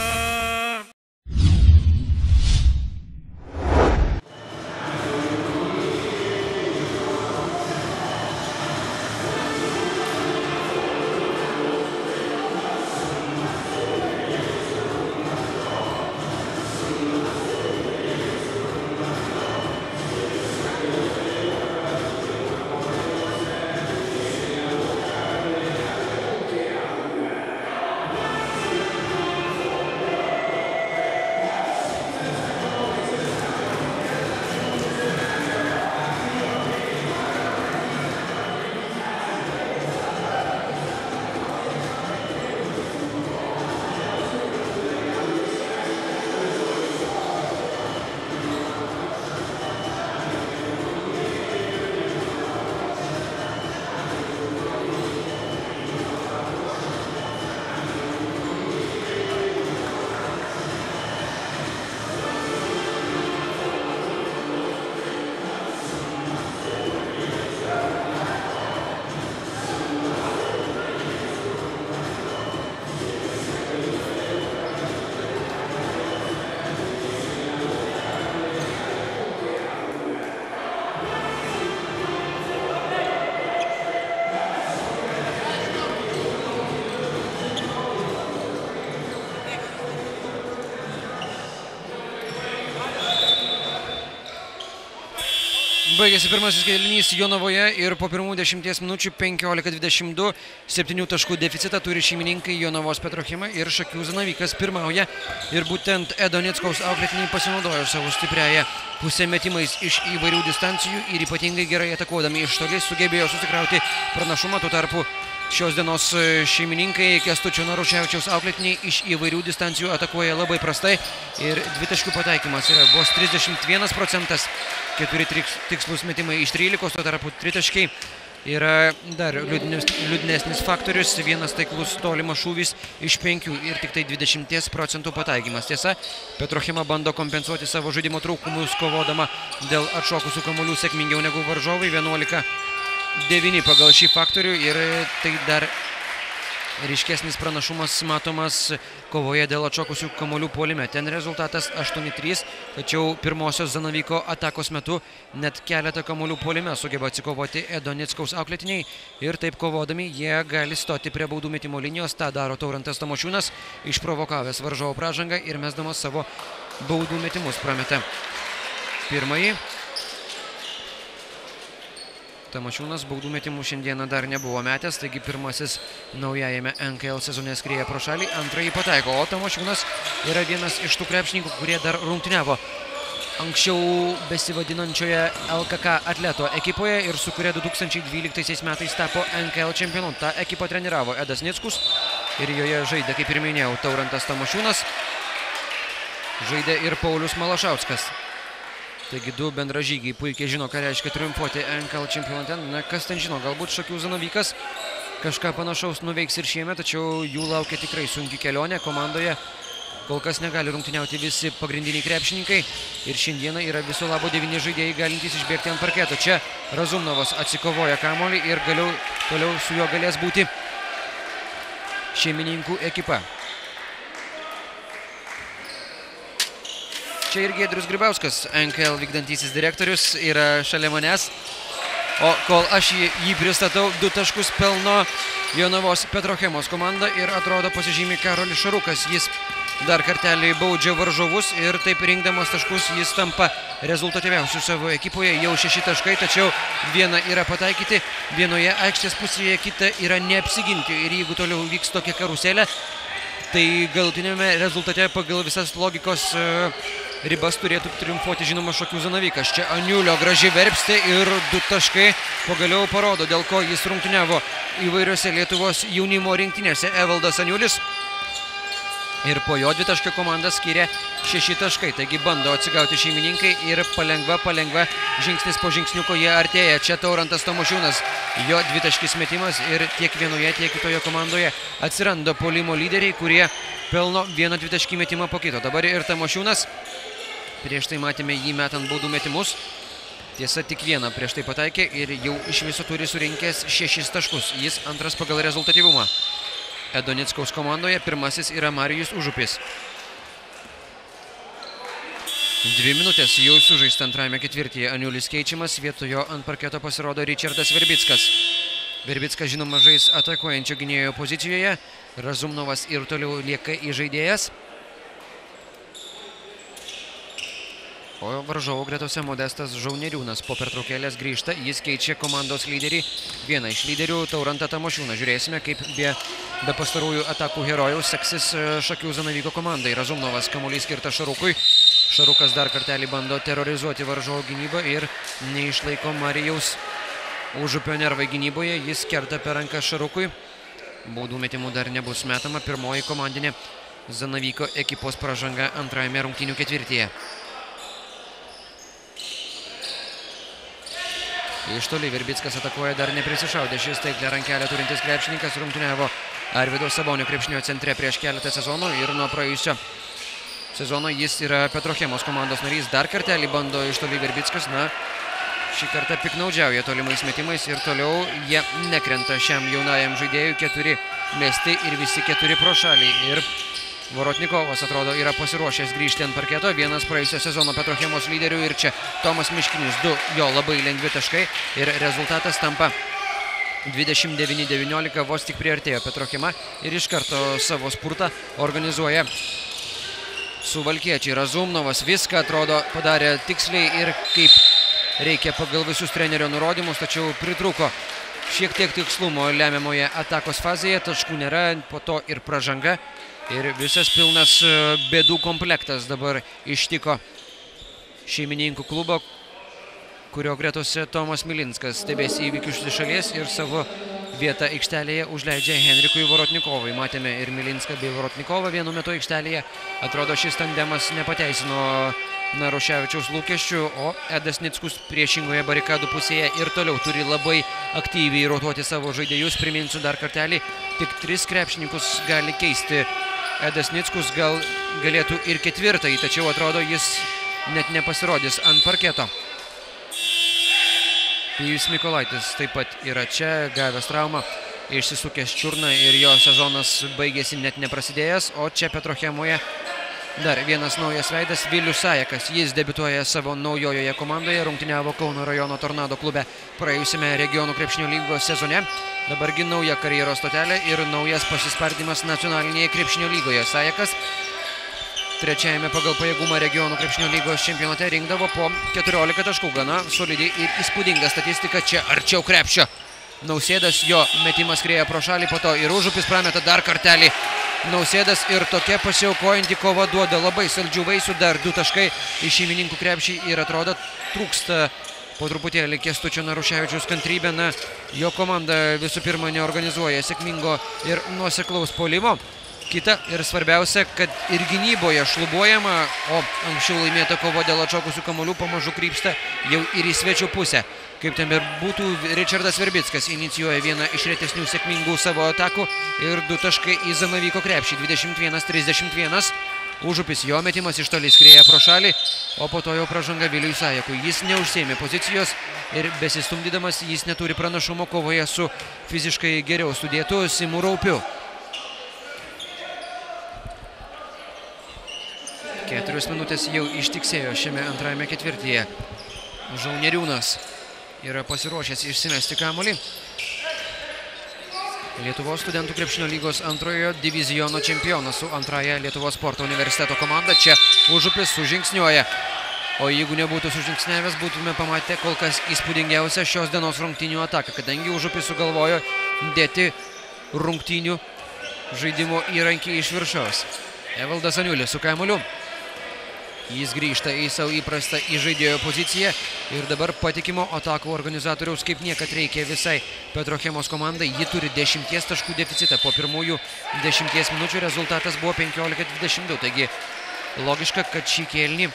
Baigėsi pirmasis kėlinys Jonavoje ir po pirmų 10 minučių 15-22 7 taškų deficitą turi šeimininkai Jonavos Petrochima ir Šakių Zanavykas pirmauja. Ir būtent Edo Nickaus auklėtiniai pasinaudojo savo stipriąją pusę metimais iš įvairių distancijų ir ypatingai gerai atakuodami iš toli sugebėjo susikrauti pranašumą. Tuo tarpu šios dienos šeimininkai Kęstučio Naruševičiaus auklėtiniai iš įvairių distancijų atakuoja labai prastai ir dvitaškių pataikymas yra vos 31%, 4 tikslus metimai iš 13, tuo tarpu tritaškiai yra dar liūdnesnis faktorius, vienas taiklus tolimas šūvis iš 5 ir tik tai 20% pataikymas. Tiesa, Petrochima bando kompensuoti savo žaidimo trūkumus, kovodama dėl atšokusių kamuolių sėkmingiau negu varžovai, 11-9 pagal šį faktorių ir tai dar ryškesnis pranašumas matomas kovoje dėl atšokusių kamuolių puolime. Ten rezultatas 8-3, tačiau pirmosios Zanavyko atakos metu net keletą kamuolių puolime sugeba atsikovoti Edo Nickaus auklėtiniai ir taip kovodami jie gali stoti prie baudų metimo linijos. Ta daro Taurantas Tamošiūnas, išprovokavęs varžovo pražangą ir mesdamas savo baudų metimus prameta pirmąjį. Tamošiūnas baudų metimų šiandieną dar nebuvo metęs, taigi pirmasis naujajame NKL sezone skrieja pro šalį, antrąjį pataiko, o Tamošiūnas yra vienas iš tų krepšininkų, kurie dar rungtyniavo anksčiau besivadinančioje LKK atleto ekipoje ir su kuria 2012 metais tapo NKL čempionu. Ta ekipą treniravo Edas Nickus ir joje žaidė, kaip ir minėjau, Taurantas Tamošiūnas, žaidė ir Paulius Malašauskas. Taigi du bendražygiai puikiai žino, ką reiškia triumfuoti NKL čempionate. Na, kas ten žino, galbūt Šakių Zanavykas kažką panašaus nuveiks ir šiemet, tačiau jų laukia tikrai sunki kelionė. Komandoje kol kas negali rungtyniauti visi pagrindiniai krepšininkai ir šiandieną yra viso labo 9 žaidėjai galintys išbėgti ant parketo. Čia Razumnovas atsikovoja kamuolį ir toliau su juo galės būti šeimininkų ekipa. Čia ir Giedrius Grybauskas, NKL vykdantysis direktorius, yra šalia manęs. O kol aš jį pristatau, 2 taškus pelno Jonavos Petrochemos komanda ir atrodo pasižymi Karolis Šarukas. Jis dar kartelį baudžia varžovus ir taip rinkdamas taškus jis tampa rezultatyviausiu savo ekipoje. Jau 6 taškai, tačiau viena yra pataikyti, vienoje aikštės pusėje, kita yra neapsiginti. Ir jeigu toliau vyks tokia karuselė, tai galutinėme rezultate pagal visas logikos ribas turėtų triumfuoti žinoma Šakių Zanavykas. Čia Aniulio graži verpstė ir 2 taškai pagaliau parodo, dėl ko jis rungtyniavo įvairiose Lietuvos jaunimo rinktinėse. Evaldas Aniulis ir po jo 2 taškio komanda skiria 6 taškai. Taigi bando atsigauti šeimininkai ir palengva žingsnis po žingsniuko jie artėja. Čia Taurantas Tamošiūnas, jo 2 taškis metimas ir tiek vienoje, tiek kitoje komandoje atsiranda puolimo lyderiai, kurie pelno 1 dvitaškį metimą po kito. Dabar ir Tamošiūnas, prieš tai matėme jį metant baudų metimus. Tiesa, tik vieną prieš tai pataikė ir jau iš viso turi surinkęs 6 taškus. Jis antras pagal rezultatyvumą. Edo Nickaus komandoje pirmasis yra Marijus Užupis. 2 minutės jau sužaista antrajame ketvirtyje. Aniulis keičiamas, vietojo ant parketo pasirodo Ričardas Verbickas. Verbickas žinoma žais atakuojančio gynėjo pozicijoje. Razumnovas ir toliau lieka įžaidėjas. O varžovų gretose Modestas Žauneriūnas po pertraukėlės grįžta. Jis keičia komandos lyderį. Vieną iš lyderių Taurantą Tamošiūną. Žiūrėsime, kaip be pastarųjų atakų herojaus seksis Šakių Zanavyko komandai. Razumnovas kamuolys skirtas Šarukui. Šarukas dar kartelį bando terorizuoti varžovų gynybą ir neišlaiko Marijaus Užupio nervai gynyboje. Jis kerta per ranką Šarukui. Baudų metimų dar nebus metama. Pirmoji komandinė Zanavyko ekipos pražanga antrajame rungtynių ketvirtyje. Iš toli Verbickas atakuoja, dar neprisišaudė. Šis taiklę rankelę turintis krepšininkas rungtyniavo Arvydo Sabonio krepšinio centre prieš keletą sezonų ir nuo praėjusio sezono jis yra Petrochemos komandos narys. Dar kartelį bando iš toli Verbickas. Na, šį kartą piknaudžiauja tolimais metimais ir toliau jie nekrenta šiam jaunajam žaidėjui. 4 mesti ir visi 4 pro šalį. Ir Vorotnikovas atrodo yra pasiruošęs grįžti ant parketo. Vienas praėjusio sezono Petrochemos lyderių ir čia Tomas Miškinis. 2 jo labai lengvi taškai ir rezultatas tampa 29-19. Vos tik priartėjo Petrochema ir iš karto savo spurtą organizuoja Suvalkiečiai. Razumnovas viską atrodo padarė tiksliai ir kaip reikia pagal visus trenerio nurodymus, tačiau pritrūko šiek tiek tikslumo lemiamoje atakos fazėje. Taškų nėra, po to ir pražanga. Ir visas pilnas bėdų komplektas dabar ištiko šeimininkų klubo, kurio gretose Tomas Milinskas stebės įvykius iš šalies ir savo vietą aikštelėje užleidžia Henrikui Vorotnikovui. Matėme ir Milinską bei Vorotnikovą vienu metu aikštelėje. Atrodo, šis tandemas nepateisino Naruševičiaus lūkesčių, o Edas Nickus priešingoje barikadų pusėje ir toliau turi labai aktyviai rotuoti savo žaidėjus. Priminsiu dar kartelį, tik 3 krepšininkus gali keisti Edas Nickus, gal galėtų ir 4, tačiau atrodo jis net nepasirodys ant parketo. Pijus Mikolaitis taip pat yra čia, gavęs traumą, išsisukęs čiurną ir jo sezonas baigėsi net neprasidėjęs, o čia Petrochemoje dar vienas naujas veidas, Vilius Sajekas. Jis debiutuoja savo naujojoje komandoje, rungtyniavo Kauno rajono Tornado klube praėjusiame regionų krepšinio lygos sezone. Dabargi nauja karjeros stotelė ir naujas pasispardymas nacionalinėje krepšinio lygoje. Sajekas trečiajame pagal pajėgumą regionų krepšinio lygos čempionate rinkdavo po 14 taškų. Gana solidi ir įspūdinga statistika čia arčiau krepšio. Nausėdas, jo metimas skrieja pro šalį, po to ir Užupis prameta dar kartelį. Nausėdas ir tokia pasiaukojanti kova duoda labai saldžių vaisių, dar 2 taškai iš šeimininkų krepšį ir atrodo trūksta po truputėlį Kęstučio Naruševičiaus kantrybė. Na, jo komanda visų pirma neorganizuoja sėkmingo ir nuoseklaus puolimo. Kita ir svarbiausia, kad ir gynyboje šlubuojama, o anksčiau laimėta kova dėl atšokusių kamuolių pamažu krypsta jau ir į svečių pusę. Kaip ten ir būtų, Ričardas Verbickas inicijuoja vieną iš retesnių sėkmingų savo atakų ir 2 taškai į Zanavyko krepšį. 21-31. Užupis, jo metimas iš toli skrieja pro šalį, o po to jau pražanga Viliui Sajekui. Jis neužsėmė pozicijos ir besistumdydamas jis neturi pranašumo kovoje su fiziškai geriau sudėtu Simu Raupiu. 4 minutės jau ištiksėjo šiame antrajame ketvirtyje. Žauneriūnas yra pasiruošęs išsimesti kamuolį. Lietuvos studentų krepšinio lygos antrojo diviziono čempionas su antraja Lietuvos sporto universiteto komanda. Čia Užupis sužingsniuoja. O jeigu nebūtų sužingsniavęs, būtume pamatę kol kas įspūdingiausią šios dienos rungtynių ataką, kadangi Užupis sugalvojo dėti rungtynių žaidimo įrankį iš viršaus. Evaldas Aniulis su kamuoliu. Jis grįžta į savo įprastą įžaidėjo poziciją ir dabar patikimo atakų organizatoriaus kaip niekad reikia visai Petrochemos komandai. Ji turi 10 taškų deficitą. Po pirmųjų 10 minučių rezultatas buvo 15-22. Taigi logiška, kad šį kėlinį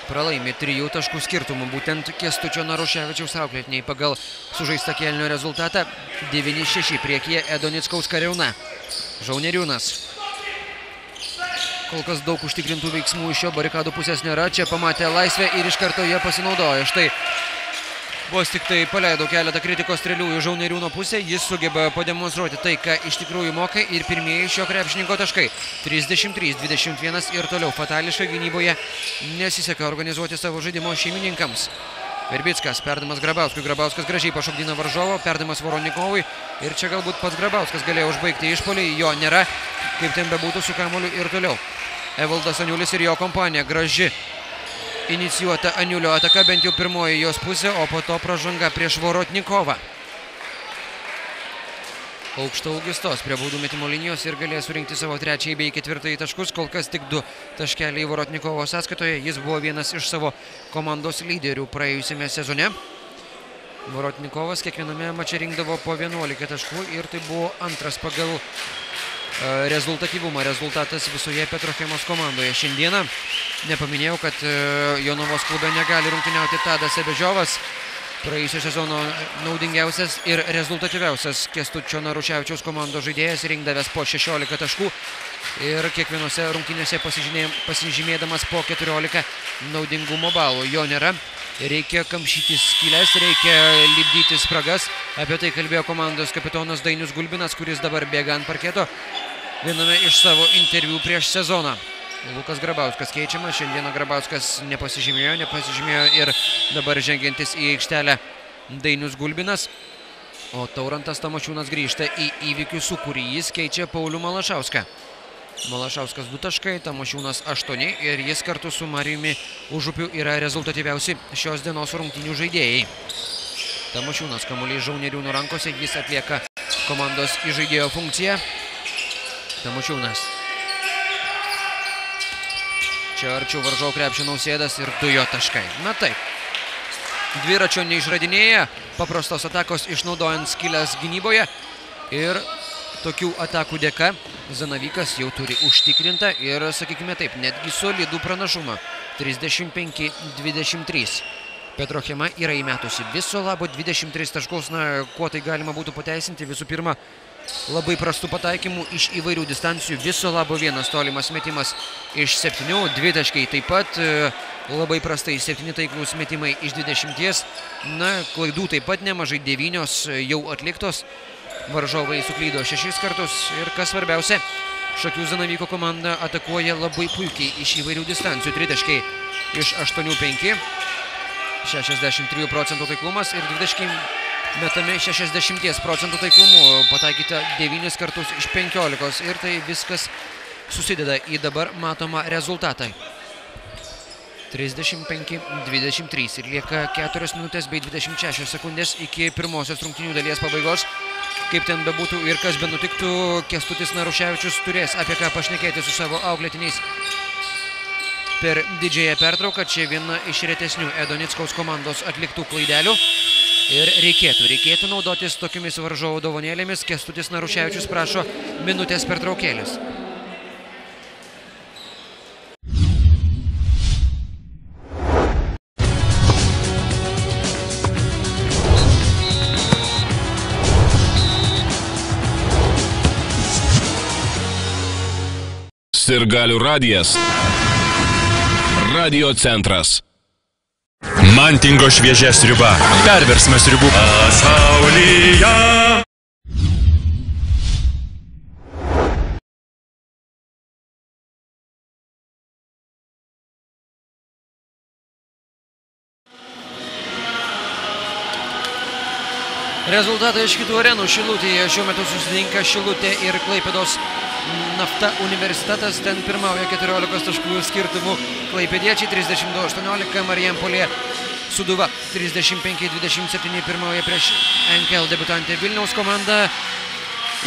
pralaimi 3 taškų skirtumų. Būtent Kęstučio Naruševičiaus auklėtiniai pagal sužaistą kėlinio rezultatą 9-6 priekyje Edo Nickaus kariauna. Žauneriūnas. Kol kas daug užtikrintų veiksmų iš jo barikadų pusės nėra. Čia pamatė laisvę ir iš karto jie pasinaudojo. Štai vos tik tai paleido keletą kritikos strėlių į Žauneriūno pusę. Jis sugeba pademonstruoti tai, ką iš tikrųjų moka ir pirmieji šio krepšininko taškai. 33-21 ir toliau fatališkai gynyboje nesiseka organizuoti savo žaidimo šeimininkams. Verbickas, perdamas Grabauskui. Grabauskas gražiai pašokdina varžovo, perdamas Voronikovui. Ir čia galbūt pats Grabauskas galėjo užbaigti išpolį. Jo nėra, kaip ten bebūtų su kamuoliu ir toliau. Evaldas Aniulis ir jo kompanija. Graži inicijuota Aniulio ataka, bent jau pirmoji jos pusė, o po to pražanga prieš Vorotnikovą. Aukštaūgis stos prie baudų metimo linijos ir galės surinkti savo trečiąjį bei ketvirtąjį taškus. Kol kas tik 2 taškeliai Vorotnikovo sąskaitoje. Jis buvo vienas iš savo komandos lyderių praėjusiame sezone. Vorotnikovas kiekviename mače rinkdavo po 11 taškų ir tai buvo antras pagal rezultatyvumą rezultatas visoje Petrochemos komandoje. Šiandieną nepaminėjau, kad Jonavos klube negali rungtyniauti Tadas Sebežiovas, praėjusio sezono naudingiausias ir rezultatyviausias Kęstučio Naruševičiaus komandos žaidėjas, rinkdavęs po 16 taškų ir kiekvienose rungtynėse pasižymėdamas po 14 naudingumo balų. Jo nėra. Reikia kamšyti skylės, reikia lipdyti spragas. Apie tai kalbėjo komandos kapitonas Dainius Gulbinas, kuris dabar bėga ant parketo viename iš savo interviu prieš sezoną. Lukas Grabauskas keičiamas. Šiandieną Grabauskas nepasižymėjo ir dabar žengiantis į aikštelę Dainius Gulbinas. O Taurantas Tamošiūnas grįžta į įvykių sūkurį. Jis keičia Paulių Malašauską. Malašauskas 2 taškai, Tamošiūnas 8 ir jis kartu su Marijumi Užupiu yra rezultatyviausi šios dienos rungtynių žaidėjai. Tamošiūnas kamuolys Žauneriūno rankose, jis atlieka komandos įžaidėjo funkciją. Tamošiūnas. Čia arčiau varžovų krepšio Nausėdas ir 2 jo taškai. Na taip. Dviračio neišradinėja, paprastos atakos išnaudojant skylės gynyboje ir tokių atakų dėka Zanavykas jau turi užtikrintą ir, sakykime taip, netgi solidų pranašumą. 35-23. Petrochema yra įmetusi viso labo 23 taškus. Na, kuo tai galima būtų pateisinti? Visų pirma, labai prastų pataikymų iš įvairių distancijų. Viso labo 1 tolimas metimas iš 7, 2 taškai taip pat. Labai prastai 7 taiklūs metimai iš 20. Na, klaidų taip pat nemažai, 9 jau atliktos. Varžovai suklydo 6 kartus ir kas svarbiausia, Šakių Zanavyko komanda atakuoja labai puikiai iš įvairių distancijų. 3 taškai iš 8-5, 63% taiklumas ir 2 taškai metami 60% taiklumu. Pataikyta 9 kartus iš 15 ir tai viskas susideda į dabar matomą rezultatą. 35-23 ir lieka 4 minutės bei 26 sekundės iki pirmosios rungtynių dalies pabaigos. Kaip ten bebūtų ir kas benutiktų, Kęstutis Naruševičius turės apie ką pašnekėti su savo auklėtiniais per didžiąją pertrauką. Čia viena iš retesnių Edo Nickaus komandos atliktų klaidelių. Ir reikėtų naudotis tokiomis varžovų dovanėlėmis. Kęstutis Naruševičius prašo minutės pertraukėlės.
Sirgalių radijas. Radio centras.
Mantingo šviežia sriuba. Perversmas sriubų pasaulyje.
Rezultatai iš kitų arenų. Šilutėje šiuo metu susitinka Šilutė ir Klaipėdos Nafta universitetas. Ten pirmauja 14 taškų skirtumų klaipėdiečiai, 32-18, Marijampolė Sūduva 35-27 pirmauja prieš NKL debutantę Vilniaus komandą.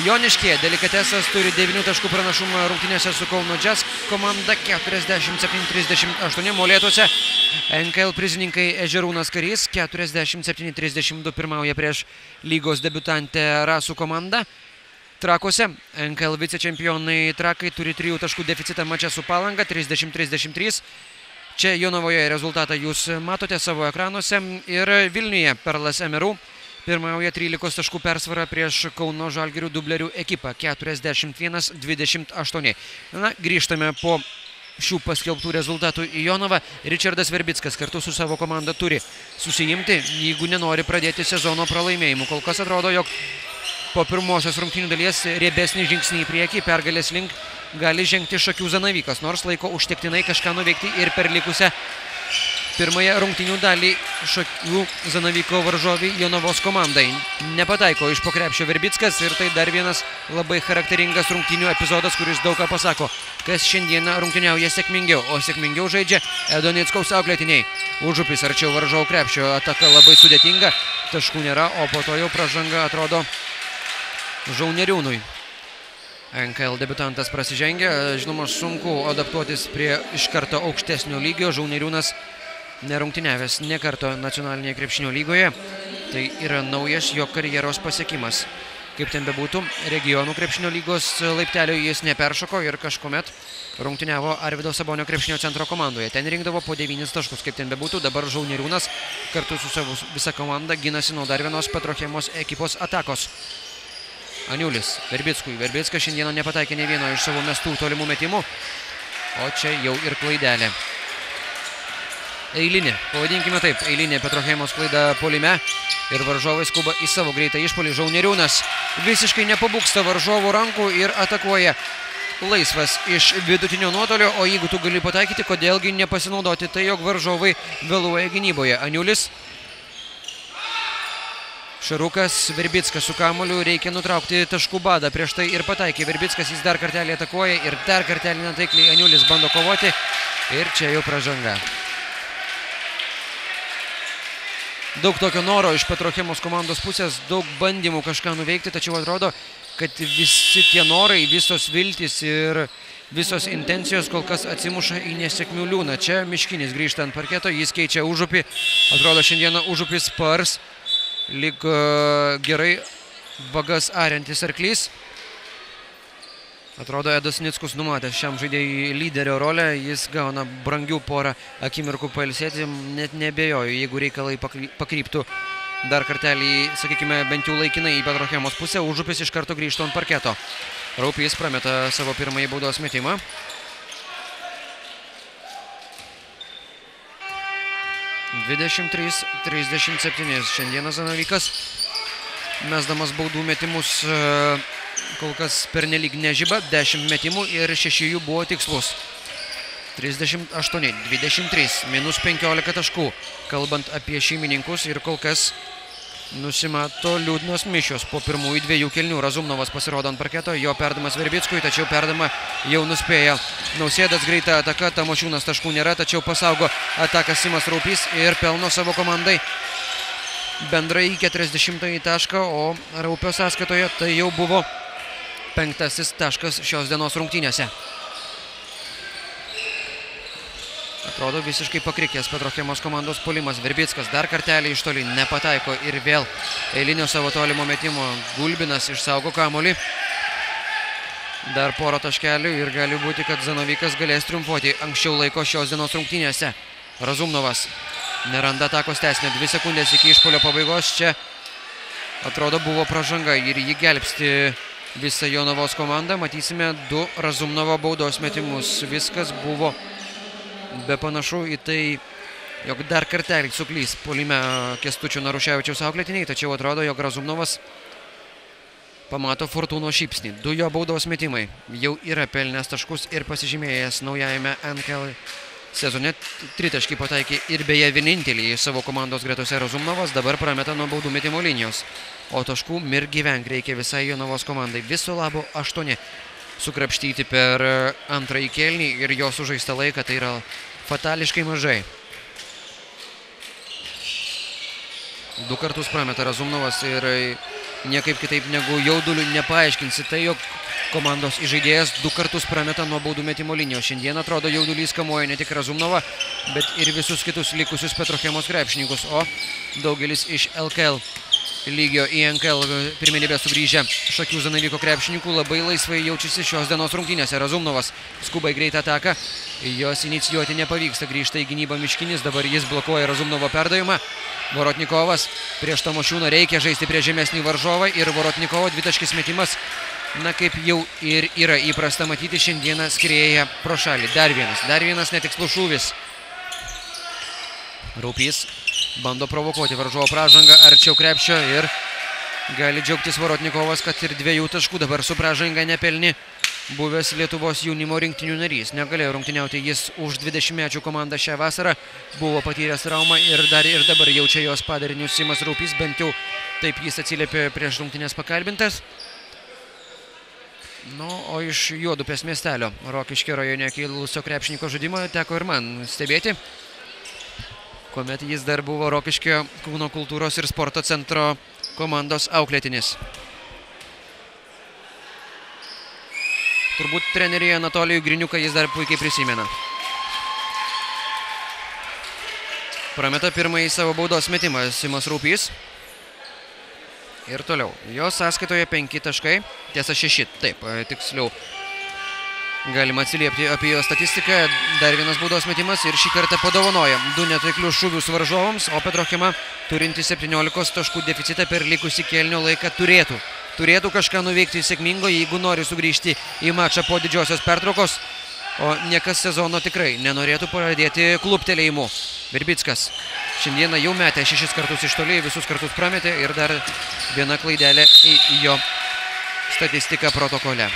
Joniškė delikatesas turi 9 taškų pranašumą rungtynėse su Kauno Jazz komanda, 47-38. Molėtuose NKL prizininkai Ežerūnas Karys 47-32 pirmauja prieš lygos debutantę Rasų komandą. Trakuose NKL vicečempionai Trakai turi 3 taškų deficitą mače su Palanga, 30-33. Čia Jonavoje rezultatą jūs matote savo ekranuose. Ir Vilniuje Perlas MRU pirmauja 13 taškų persvarą prieš Kauno Žalgirių dublerių ekipą 41-28. Na, grįžtame po šių paskelbtų rezultatų į Jonavą. Ričardas Verbickas kartu su savo komanda turi susijimti, jeigu nenori pradėti sezono pralaimėjimų. Kol kas atrodo, jog po pirmosios rungtynių dalies riebesnį žingsnį į priekį pergalės link gali žengti Šakių Zanavykas, nors laiko užtektinai kažką nuveikti ir per likusią pirmąją rungtynių dalį Šakių Zanavyko varžovį Jonavos komandai. Nepataiko iš po krepšio Verbickas ir tai dar vienas labai charakteringas rungtynių epizodas, kuris daug ką pasako, kas šiandieną rungtyniauja sėkmingiau, o sėkmingiau žaidžia Edo Nickaus auklėtiniai. Užupis arčiau varžovų krepšio, ataka labai sudėtinga, taškų nėra, o po to jau pražanga atrodo Žauneriūnui. NKL debiutantas prasižengia, žinoma, sunku adaptuotis prie iš karto aukštesnio lygio. Žauneriūnas nerungtyniavęs ne karto nacionalinėje krepšinio lygoje. Tai yra naujas jo karjeros pasiekimas. Kaip ten bebūtų, regionų krepšinio lygos laiptelio jis neperšoko ir kažkuomet rungtyniavo Arvydo Sabonio krepšinio centro komandoje. Ten rinkdavo po 9 taškus. Kaip ten bebūtų, dabar Žauneriūnas kartu su savo visa komanda ginasi nuo dar vienos Petrochemos ekipos atakos. Aniulis Verbickui. Verbickas šiandieną nepataikė ne vieno iš savo mestų tolimų metimų, o čia jau ir klaidelė. Eilinė, pavadinkime taip, eilinė Petrochemos klaida puolime ir varžovai skuba į savo greitą išpuolį. Žauneriūnas visiškai nepabūksta varžovų rankų ir atakuoja laisvas iš vidutinio nuotolio, o jeigu tu gali pataikyti, kodėlgi nepasinaudoti tai, jog varžovai vėluoja gynyboje. Aniulis, Šarukas, Verbickas su kamuoliu, reikia nutraukti taškų badą. Prieš tai ir pataikė Verbickas, jis dar kartelį atakuoja ir dar kartelį netaikliai Aniulis bando kovoti ir čia jau pražanga. Daug tokio noro iš Petrochemos komandos pusės, daug bandymų kažką nuveikti, tačiau atrodo, kad visi tie norai, visos viltys ir visos intencijos kol kas atsimuša į nesėkmių liūną. Čia Miškinis grįžta ant parketo, jis keičia Užupį, atrodo šiandieną Užupis spars. Lyg gerai vagas ariantis arklys. Atrodo, Edas Nickus numatęs šiam žaidėjui lyderio rolę. Jis gauna brangių porą akimirkų pailsėti. Net nebejoju, jeigu reikalai pakryptų dar kartelį, sakykime, bent jau laikinai į Petrochemos pusę. Užupis iš karto grįžtų ant parketo. Raupys prameta savo pirmąjį baudos metimą. (23-37). Šiandieną Zanavykas mesdamas baudų metimus kol kas pernelyg nežiba. 10 metimų ir 6 jų buvo tikslus. 38-23, minus 15 taškų. Kalbant apie šeimininkus ir kol kas nusimato liūdnos mišios po pirmųjų 2 kėlinių. Razumnovas pasirodo ant parketo, jo perdamas Verbickui, tačiau perdama jau nuspėja Nausėdas. Greita ataka, Tamošiūnas taškų nėra, tačiau pasaugo ataką Simas Raupys ir pelno savo komandai bendrai 40 tašką, o Raupio sąskaitoje tai jau buvo 5 taškas šios dienos rungtynėse. Atrodo visiškai pakrikęs Petrochemos komandos puolimas. Verbickas dar kartelį iš toli nepataiko ir vėl eilinio savo tolimo metimo. Gulbinas išsaugo kamuolį. Dar porą taškelių ir gali būti, kad Zanavykas galės triumfuoti anksčiau laiko šios dienos rungtynėse. Razumnovas neranda atakos tęsinio. 2 sekundės iki išpuolio pabaigos. Čia atrodo buvo pražanga ir jį gelbsti visa Jonavos komanda. Matysime 2 Razumnovo baudos metimus. Viskas buvo be panašu į tai, jog dar kartelį suklys puolime Kęstučio Naruševičiaus auklėtiniai, tačiau atrodo, jog Razumnovas pamato Fortūno šypsnį. 2 jo baudos metimai. Jau yra pelnęs taškus ir pasižymėjęs naujajame NKL sezone. 3 taškai pataikė ir beje vienintelį savo komandos gretose Razumnovas dabar prameta nuo baudų metimo linijos. O taškų mir gyvenk reikia visai Jonavos komandai. Viso labo 8 sukrapštyti per antrąjį kėlinį ir jo sužaistą laiką, tai yra fatališkai mažai. 2 kartus prameta Razumnovas ir niekaip kitaip negu jauduliu nepaaiškinsi tai, jog komandos įžaidėjas 2 kartus prameta nuo baudų metimo linijos. Šiandien atrodo jaudulys kamuoja ne tik Razumnovą, bet ir visus kitus likusius Petrochemos krepšininkus, o daugelis iš LKL lygio į NKL pirmenybę sugrįžę Šakių Zanaviko krepšininkų labai laisvai jaučiasi šios dienos rungtynėse. Razumnovas skuba į greitą ataką, jos inicijuoti nepavyksta, grįžta į gynybą Miškinis, dabar jis blokuoja Razumnovo perdavimą. Vorotnikovas prieš Tamošiūną, reikia žaisti prie žemesnį varžovą ir Vorotnikovo dvitaškis metimas, na kaip jau ir yra įprasta matyti, šiandieną skrieja pro šalį. Dar vienas netikslus šūvis. Raupys bando provokuoti varžovo pražangą arčiau krepšio ir gali džiaugtis Vorotnikovas, kad ir 2 taškų dabar su pražanga nepelni buvęs Lietuvos jaunimo rinktinių narys. Negalėjo rungtyniauti jis už 20-mečių komandą šią vasarą, buvo patyręs traumą ir dar ir dabar jaučia jos padarinius Simas Raupys, bent jau taip jis atsiliepė prieš rungtynės pakalbintas. O iš Juodupės miestelio Rokiškio rajone kilusio krepšininko žaidimo teko ir man stebėti, kuomet jis dar buvo Rokiškio kūno kultūros ir sporto centro komandos auklėtinis. Turbūt trenerį Anatolijų Griniuką jis dar puikiai prisimena. Prameta pirmąjį savo baudos metimą Simas Raupys. Ir toliau. Jo sąskaitoje 5 taškai, tiesa 6, taip, tiksliau. Galima atsiliepti apie jo statistiką. Dar vienas baudos metimas ir šį kartą padovanoja 2 netaiklius šūvius varžovams, o Petrochema, turinti 17 taškų deficitą per likusį kėlinio laiką, turėtų kažką nuveikti sėkmingo, jeigu nori sugrįžti į mačą po didžiosios pertraukos, o niekas sezono tikrai nenorėtų pradėti kluptelėjimų. Verbickas šiandieną jau metė 6 kartus iš toli, visus kartus prametė ir dar viena klaidelė į jo statistiką protokole.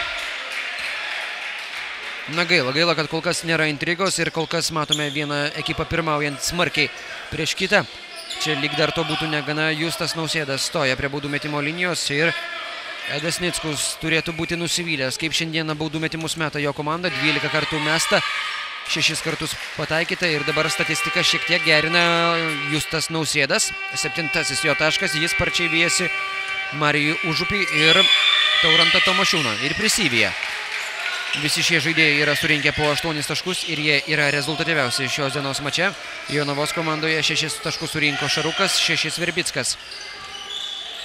Na gaila, kad kol kas nėra intrigos ir kol kas matome vieną ekipą pirmaujant smarkiai prieš kitą. Čia lyg dar to būtų negana, Justas Nausėdas stoja prie baudų metimo linijos ir Edas Nickus turėtų būti nusivylęs, kaip šiandieną baudų metimus meta jo komanda, 12 kartų mesta, 6 kartus pataikyta ir dabar statistika šiek tiek gerina Justas Nausėdas, 7-asis jo taškas, jis sparčiai vijasi Marijų Užupį ir Taurantą Tamošiūną ir prisivyja. Visi šie žaidėjai yra surinkę po 8 taškus ir jie yra rezultatyviausi šios dienos mače. Jonavos komandoje 6 taškus surinko Šarukas, 6 Verbickas.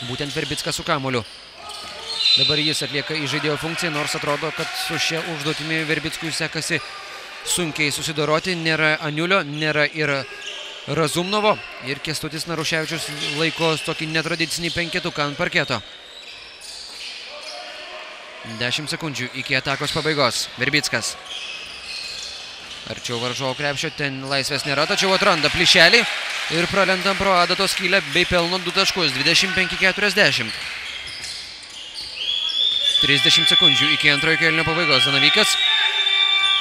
Būtent Verbickas su kamuoliu. Dabar jis atlieka įžaidėjo funkciją, nors atrodo, kad su šia užduotimi Verbickui sekasi sunkiai susidoroti. Nėra Aniulio, nėra ir Razumnovo. Ir Kęstutis Naruševičius laiko tokį netradicinį penketuką ant parketo. 10 sekundžių iki atakos pabaigos. Verbickas. Arčiau varžovo krepšio, ten laisvės nėra, tačiau atranda plyšelį ir pralendam pro adatos skylę bei pelno 2 taškus. 25-40. 30 sekundžių iki antrojo kėlinio pabaigos. Zanavykas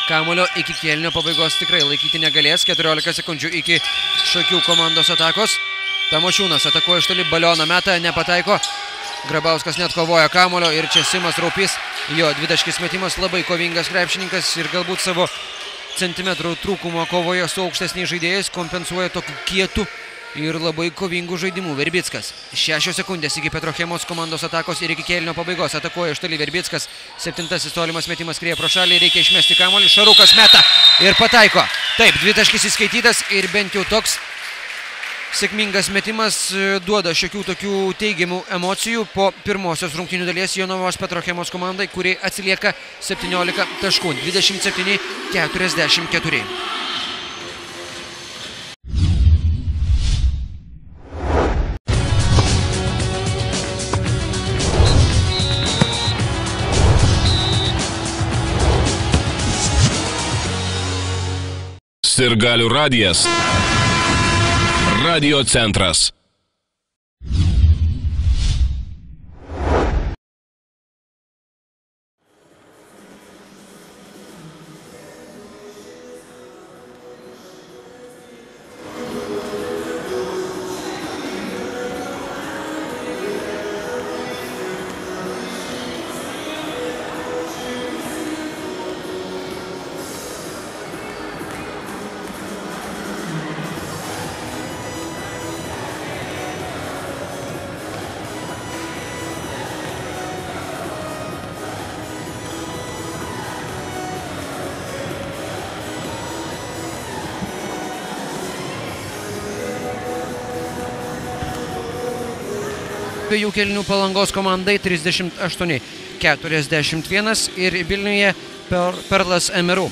kamuolio iki kėlinio pabaigos tikrai laikyti negalės. 14 sekundžių iki Šakių komandos atakos. Tamošiūnas atakuoja iš toli, balioną meta, nepataiko. Grabauskas net kovoja kamuolio ir čia Simas Raupys. Jo dvitaškis metimas, labai kovingas krepšininkas ir galbūt savo centimetrų trūkumo kovoje su aukštesniais žaidėjais kompensuoja tokiu kietu ir labai kovingų žaidimų. Verbickas. 6 sekundės iki Petrochemos komandos atakos ir iki kėlinio pabaigos. Atakuoja iš toli Verbickas. 7-asis tolimas metimas skrieja pro šalį. Reikia išmesti kamuolį. Šarukas meta ir pataiko. Taip, dvitaškis įskaitytas ir bent jau toks sėkmingas metimas duoda šiokių tokių teigiamų emocijų po pirmosios rungtynių dalies Jonavos Petrochemos komandai, kuri atsilieka 17 taškų. 27-44.
Sirgalių radijas. Radio centras.
Dviejų kėlinių Palangos komandai 38-41 ir Vilniuje Perlas MRU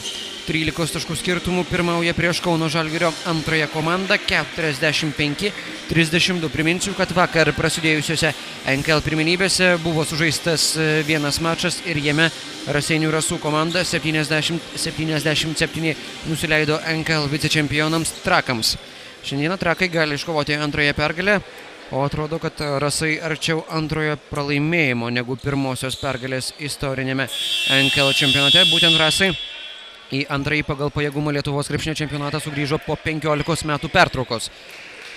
13 taškų skirtumų pirmauja prieš Kauno Žalgirio antrąją komandą 45-32. Priminsiu, kad vakar prasidėjusiose NKL pirmenybėse buvo sužaistas vienas mačas ir jame Raseinių Rasų komanda 70-77 nusileido NKL vicečempionams Trakams. Šiandieną Trakai gali iškovoti antrąją pergalę, o atrodo, kad Rasai arčiau antrojo pralaimėjimo negu pirmosios pergalės istorinėme NKL čempionate. Būtent Rasai į antrąjį pagal pajėgumą Lietuvos krepšinio čempionatą sugrįžo po 15 metų pertraukos.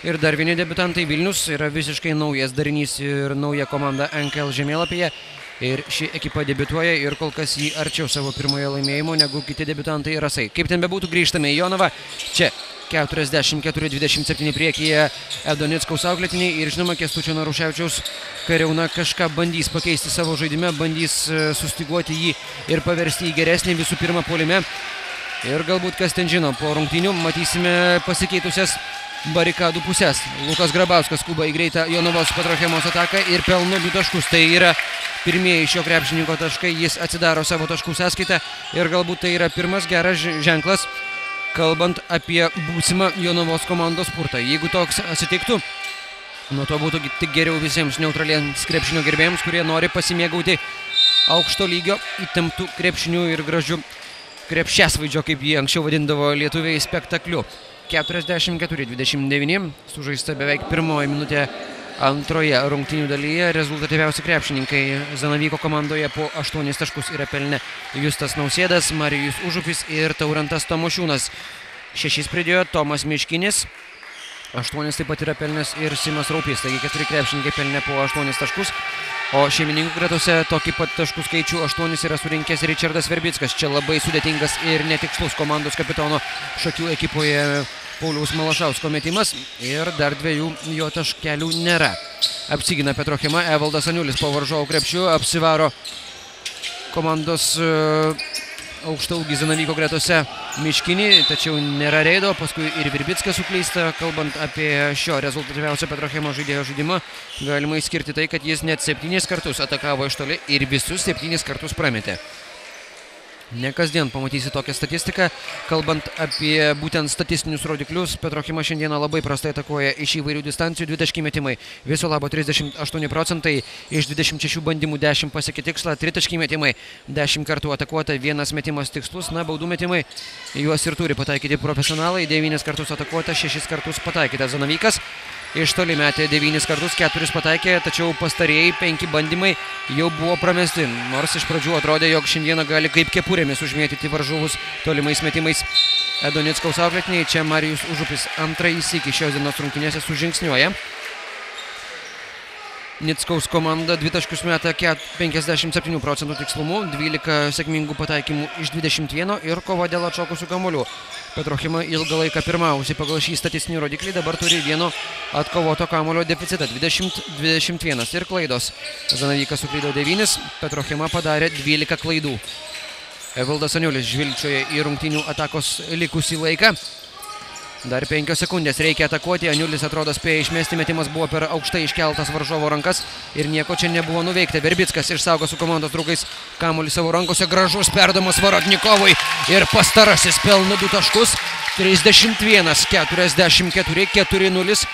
Ir dar vieni debiutantai Vilnius yra visiškai naujas darinys ir nauja komanda NKL žemėlapyje. Ir ši ekipa debiutuoja ir kol kas jį arčiau savo pirmojo laimėjimo negu kiti debiutantai Rasai. Kaip ten bebūtų, grįžtame į Jonavą. Čia 44-27 priekyje Edo Nickaus auklėtiniai ir žinoma Kęstučio Naruševičiaus Kariauna kažką bandys pakeisti savo žaidime, bandys sustiguoti jį ir paversti į geresnį visų pirma puolime. Ir galbūt kas ten žino, po rungtynių matysime pasikeitusias barikadų pusės. Lukas Grabauskas skuba į greitą Jonavos Petrochemos ataką ir pelno 2 taškus. Tai yra pirmieji šio krepšininko taškai, jis atsidaro savo taškų sąskaitą ir galbūt tai yra pirmas geras ženklas, kalbant apie būsimą Jonavos komandos spurtą. Jeigu toks atsitiktų, nuo to būtų tik geriau visiems neutraliems krepšinio gerbėjams, kurie nori pasimėgauti aukšto lygio įtemptų krepšinių ir gražių krepšiasvaidžio, kaip jį anksčiau vadindavo lietuviai, spektakliu. 44-29, sužaista beveik pirmoji minutė antroje rungtynių dalyje. Rezultatyviausi krepšininkai Zanavyko komandoje po 8 taškus yra pelnę Justas Nausėdas, Marijus Užupis ir Taurantas Tamošiūnas. 6 pridėjo Tomas Miškinis, 8 taip pat yra pelnęs ir Simas Raupys, taigi 4 krepšininkai pelnė po 8 taškus. O šeimininkų gretose tokį pat taškų skaičių 8 yra surinkęs Ričardas Verbickas. Čia labai sudėtingas ir netikslus komandos kapitono Šakių ekipoje Pauliaus Malašausko metimas ir dar 2 jo taškelių nėra. Apsigina Petrochema, Evaldas Aniulis po varžovų krepšiu, apsivaro komandos aukštaūgį Zanavyko gretose Miškinį, tačiau nėra reido, paskui ir Virbickas suklysta. Kalbant apie šio rezultatyviausio Petrochemo žaidėjo žaidimą, galima išskirti tai, kad jis net 7 kartus atakavo iš toli ir visus 7 kartus prametė. Ne kasdien pamatysi tokią statistiką. Kalbant apie būtent statistinius rodiklius, Petrochema šiandieną labai prastai atakuoja iš įvairių distancijų. 2 taškų metimai viso labo 38%, iš 26 bandymų 10 pasiekė tikslą, 3 taškų metimai 10 kartų atakuota, 1 metimas tikslus, baudų metimai juos ir turi pataikyti profesionalai, 9 kartus atakuota, 6 kartus pataikyta Zanavykas. Iš toli metė 9 kartus, 4 pataikė, tačiau pastarieji 5 bandymai jau buvo pramesti. Nors iš pradžių atrodė, jog šiandieną gali kaip kepurėmis užmėtyti varžovus tolimais metimais. Edo Nickaus auklėtiniai, čia Marijus Užupis antrąjį sykį šios dienos rungtynėse sužingsniuoja. Nickaus komanda 2 taškus meta 57% tikslumu, 12 sėkmingų pataikymų iš 21 ir kova dėl atšokusių kamuolių. Petrochema ilgą laiką pirmausi pagal šį statistinį rodiklį, dabar turi vieno atkovoto kamuolio deficitą 20-21 ir klaidos. Zanavykas suklydo 9, Petrochema padarė 12 klaidų. Evaldas Aniulis žvilgčioja į rungtynių atakos likusį laiką. Dar 5 sekundės reikia atakuoti, Aniulis atrodo spėja išmesti, metimas buvo per aukštai iškeltas varžovo rankas ir nieko čia nebuvo nuveikta. Verbickas išsaugo su komandos draugais kamuolį savo rankose, gražus perdamas Vorotnikovui ir pastarasis pelno 2 taškus, 31-44-4-0.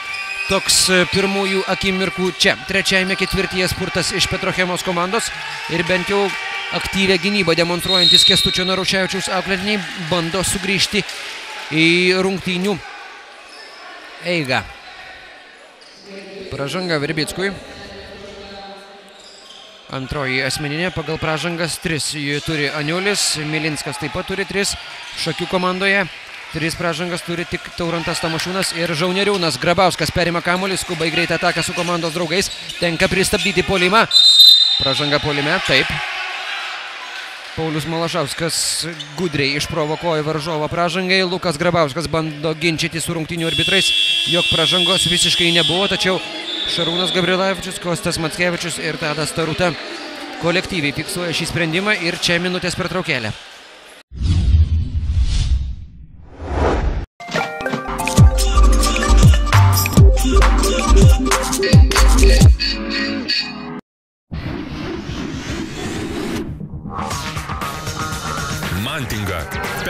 Toks pirmųjų akimirkų čia. Trečiajame ketvirtyje spurtas iš Petrochemos komandos ir bent jau aktyvią gynybą demonstruojantis Kęstučio Naruševičiaus auklėtiniai bando sugrįžti į rungtynių eigą. Pražanga Verbickui. Antroji asmeninė pagal pražangas 3. Jį turi Aniulis, Milinskas taip pat turi 3. Šakių komandoje 3 pražangas turi tik Taurantas Tamošiūnas ir Žauneriūnas. Grabauskas perima kamuolį, skuba į greitą ataką su komandos draugais. Tenka pristabdyti puolimą. Pražanga puolime, taip. Paulius Malašauskas gudriai išprovokuoja varžovą pražangai. Lukas Grabauskas bando ginčyti su rungtynių arbitrais, jog pražangos visiškai nebuvo, tačiau Šarūnas Gabrilavičius, Kostas Mackevičius ir Tadas Taruta kolektyviai fiksuoja šį sprendimą ir čia minutės pertraukėlė.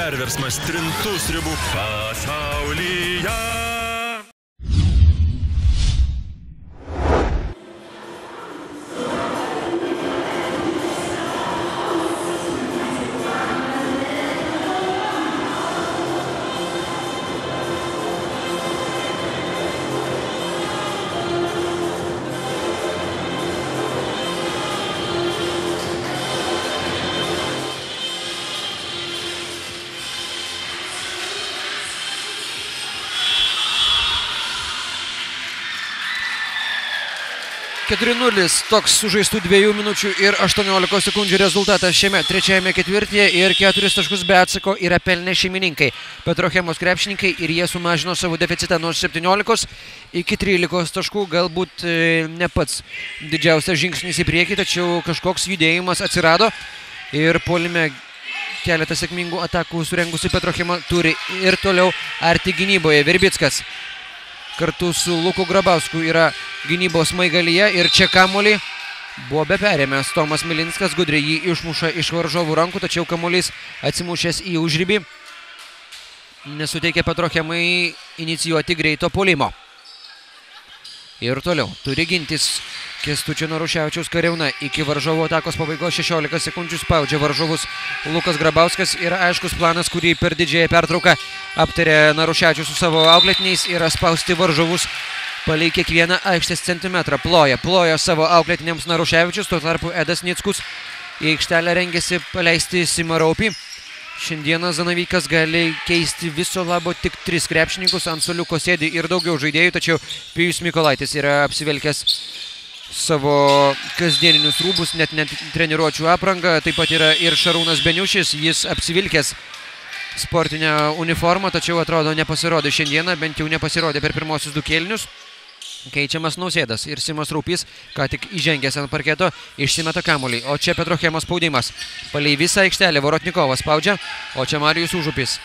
Perversmas trintus ribų pasaulyje.
Toks sužaistų 2 minučių ir 18 sekundžių rezultatas šiame trečiajame ketvirtyje ir 4 taškus be atsako yra pelnę šeimininkai. Petrochemos krepšininkai ir jie sumažino savo deficitą nuo 17 iki 13 taškų. Galbūt ne pats didžiausias žingsnis į priekį, tačiau kažkoks judėjimas atsirado ir puolime keletą sėkmingų atakų surengusi Petrochema turi ir toliau arti gynyboje. Verbickas kartu su Luku Grabausku yra gynybos smaigalyje ir čia kamuolį buvo beperėmęs Tomas Milinskas, gudriai jį išmuša iš varžovų rankų, tačiau kamuolys atsimušęs į užribį nesuteikia Petrochemai inicijuoti greito puolimo. Ir toliau turi gintis Kęstučio Naruševičiaus Kariauna iki varžovų atakos pabaigos 16 sekundžių spaudžia varžovus Lukas Grabauskas. Yra aiškus planas, kurį per didžiąją pertrauką aptarė Naruševičius su savo auklėtiniais, yra spausti varžovus palei kiekvieną aikštės centimetrą. Ploja savo auklėtiniams Naruševičius, tuo tarpu Edas Nickus į aikštelę rengiasi paleisti Simą Raupį. Šiandieną Zanavykas gali keisti viso labo tik 3 krepšininkus, ant suoliuko sėdi ir daugiau žaidėjų, tačiau Pijus Mykolaitis yra apsivelkęs savo kasdieninius rūbus, net treniruočių aprangą. Taip pat yra ir Šarūnas Beniušis, jis apsivilkęs sportinę uniformą, tačiau atrodo nepasirodė šiandieną, bent jau nepasirodė per pirmosius 2 kėlinius. Keičiamas Nausėdas ir Simas Raupys, ką tik įžengęs ant parketo, išsimeta kamuolį. O čia Petrochemos spaudimas. Palei visą aikštelę Vorotnikovas spaudžia, o čia Marijus Užupis.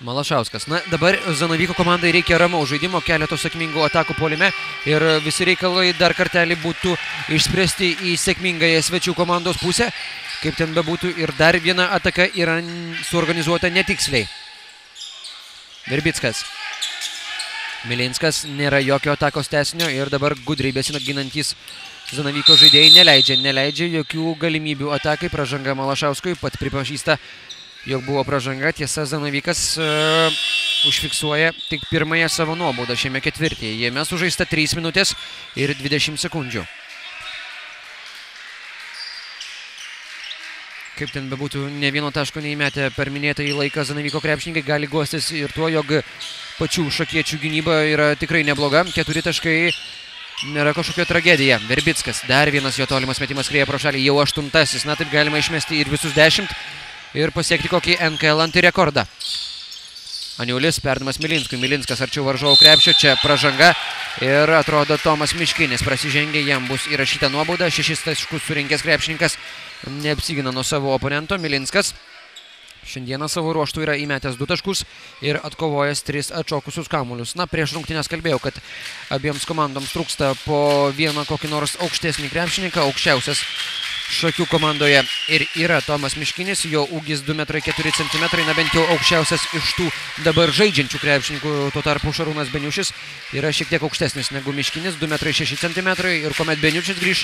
Malašauskas. Na, dabar Zanavyko komandai reikia ramaus žaidimo, keleto sėkmingų atakų puolime ir visi reikalai dar kartelį būtų išspręsti į sėkmingąją svečių komandos pusę. Kaip ten bebūtų, ir dar viena ataka yra suorganizuota netiksliai. Verbickas. Milinskas, nėra jokio atakos tęsinio ir dabar gudriai besiginantys Zanavyko žaidėjai neleidžia jokių galimybių atakai. Pražanga Malašauskui, pats pripažįsta, jog buvo pražanga. Tiesa, Zanavykas užfiksuoja tik pirmąją savo nuobaudą šiame ketvirtyje. Jame sužaista 3 minutės ir 20 sekundžių. Kaip ten bebūtų, ne vieno taško neįmetę per minėtą į laiką Zanavyko krepšininkai gali guostis ir tuo, jog pačių šakiečių gynyba yra tikrai nebloga. 4 taškai nėra kažkokia tragedija. Verbickas, dar vienas jo tolimas metimas skrieja pro šalį, jau 8. Na, taip galima išmesti ir visus 10 ir pasiekti kokį NKL antirekordą. Aniulis, perdamas Milinskui. Milinskas arčiau varžovų krepšio, čia pražanga ir atrodo Tomas Miškinis prasižengė, jam bus įrašyta nuobauda. 6 taškus surinkęs krepšininkas neapsigina nuo savo oponento. Milinskas šiandieną savo ruoštų yra įmetęs 2 taškus ir atkovojęs 3 atšokusius kamuolius. Na, prieš rungtynes kalbėjau, kad abiems komandoms trūksta po vieną kokį nors aukštesnį krepšininką. Aukščiausias šakių komandoje ir yra Tomas Miškinis, jo ūgis 2,4 m, na bent jau aukščiausias iš tų dabar žaidžiančių krepšininkų. Tuo tarpu Šarūnas Beniušis yra šiek tiek aukštesnis negu Miškinis, 2,6 m, ir kuomet Beniušis grįž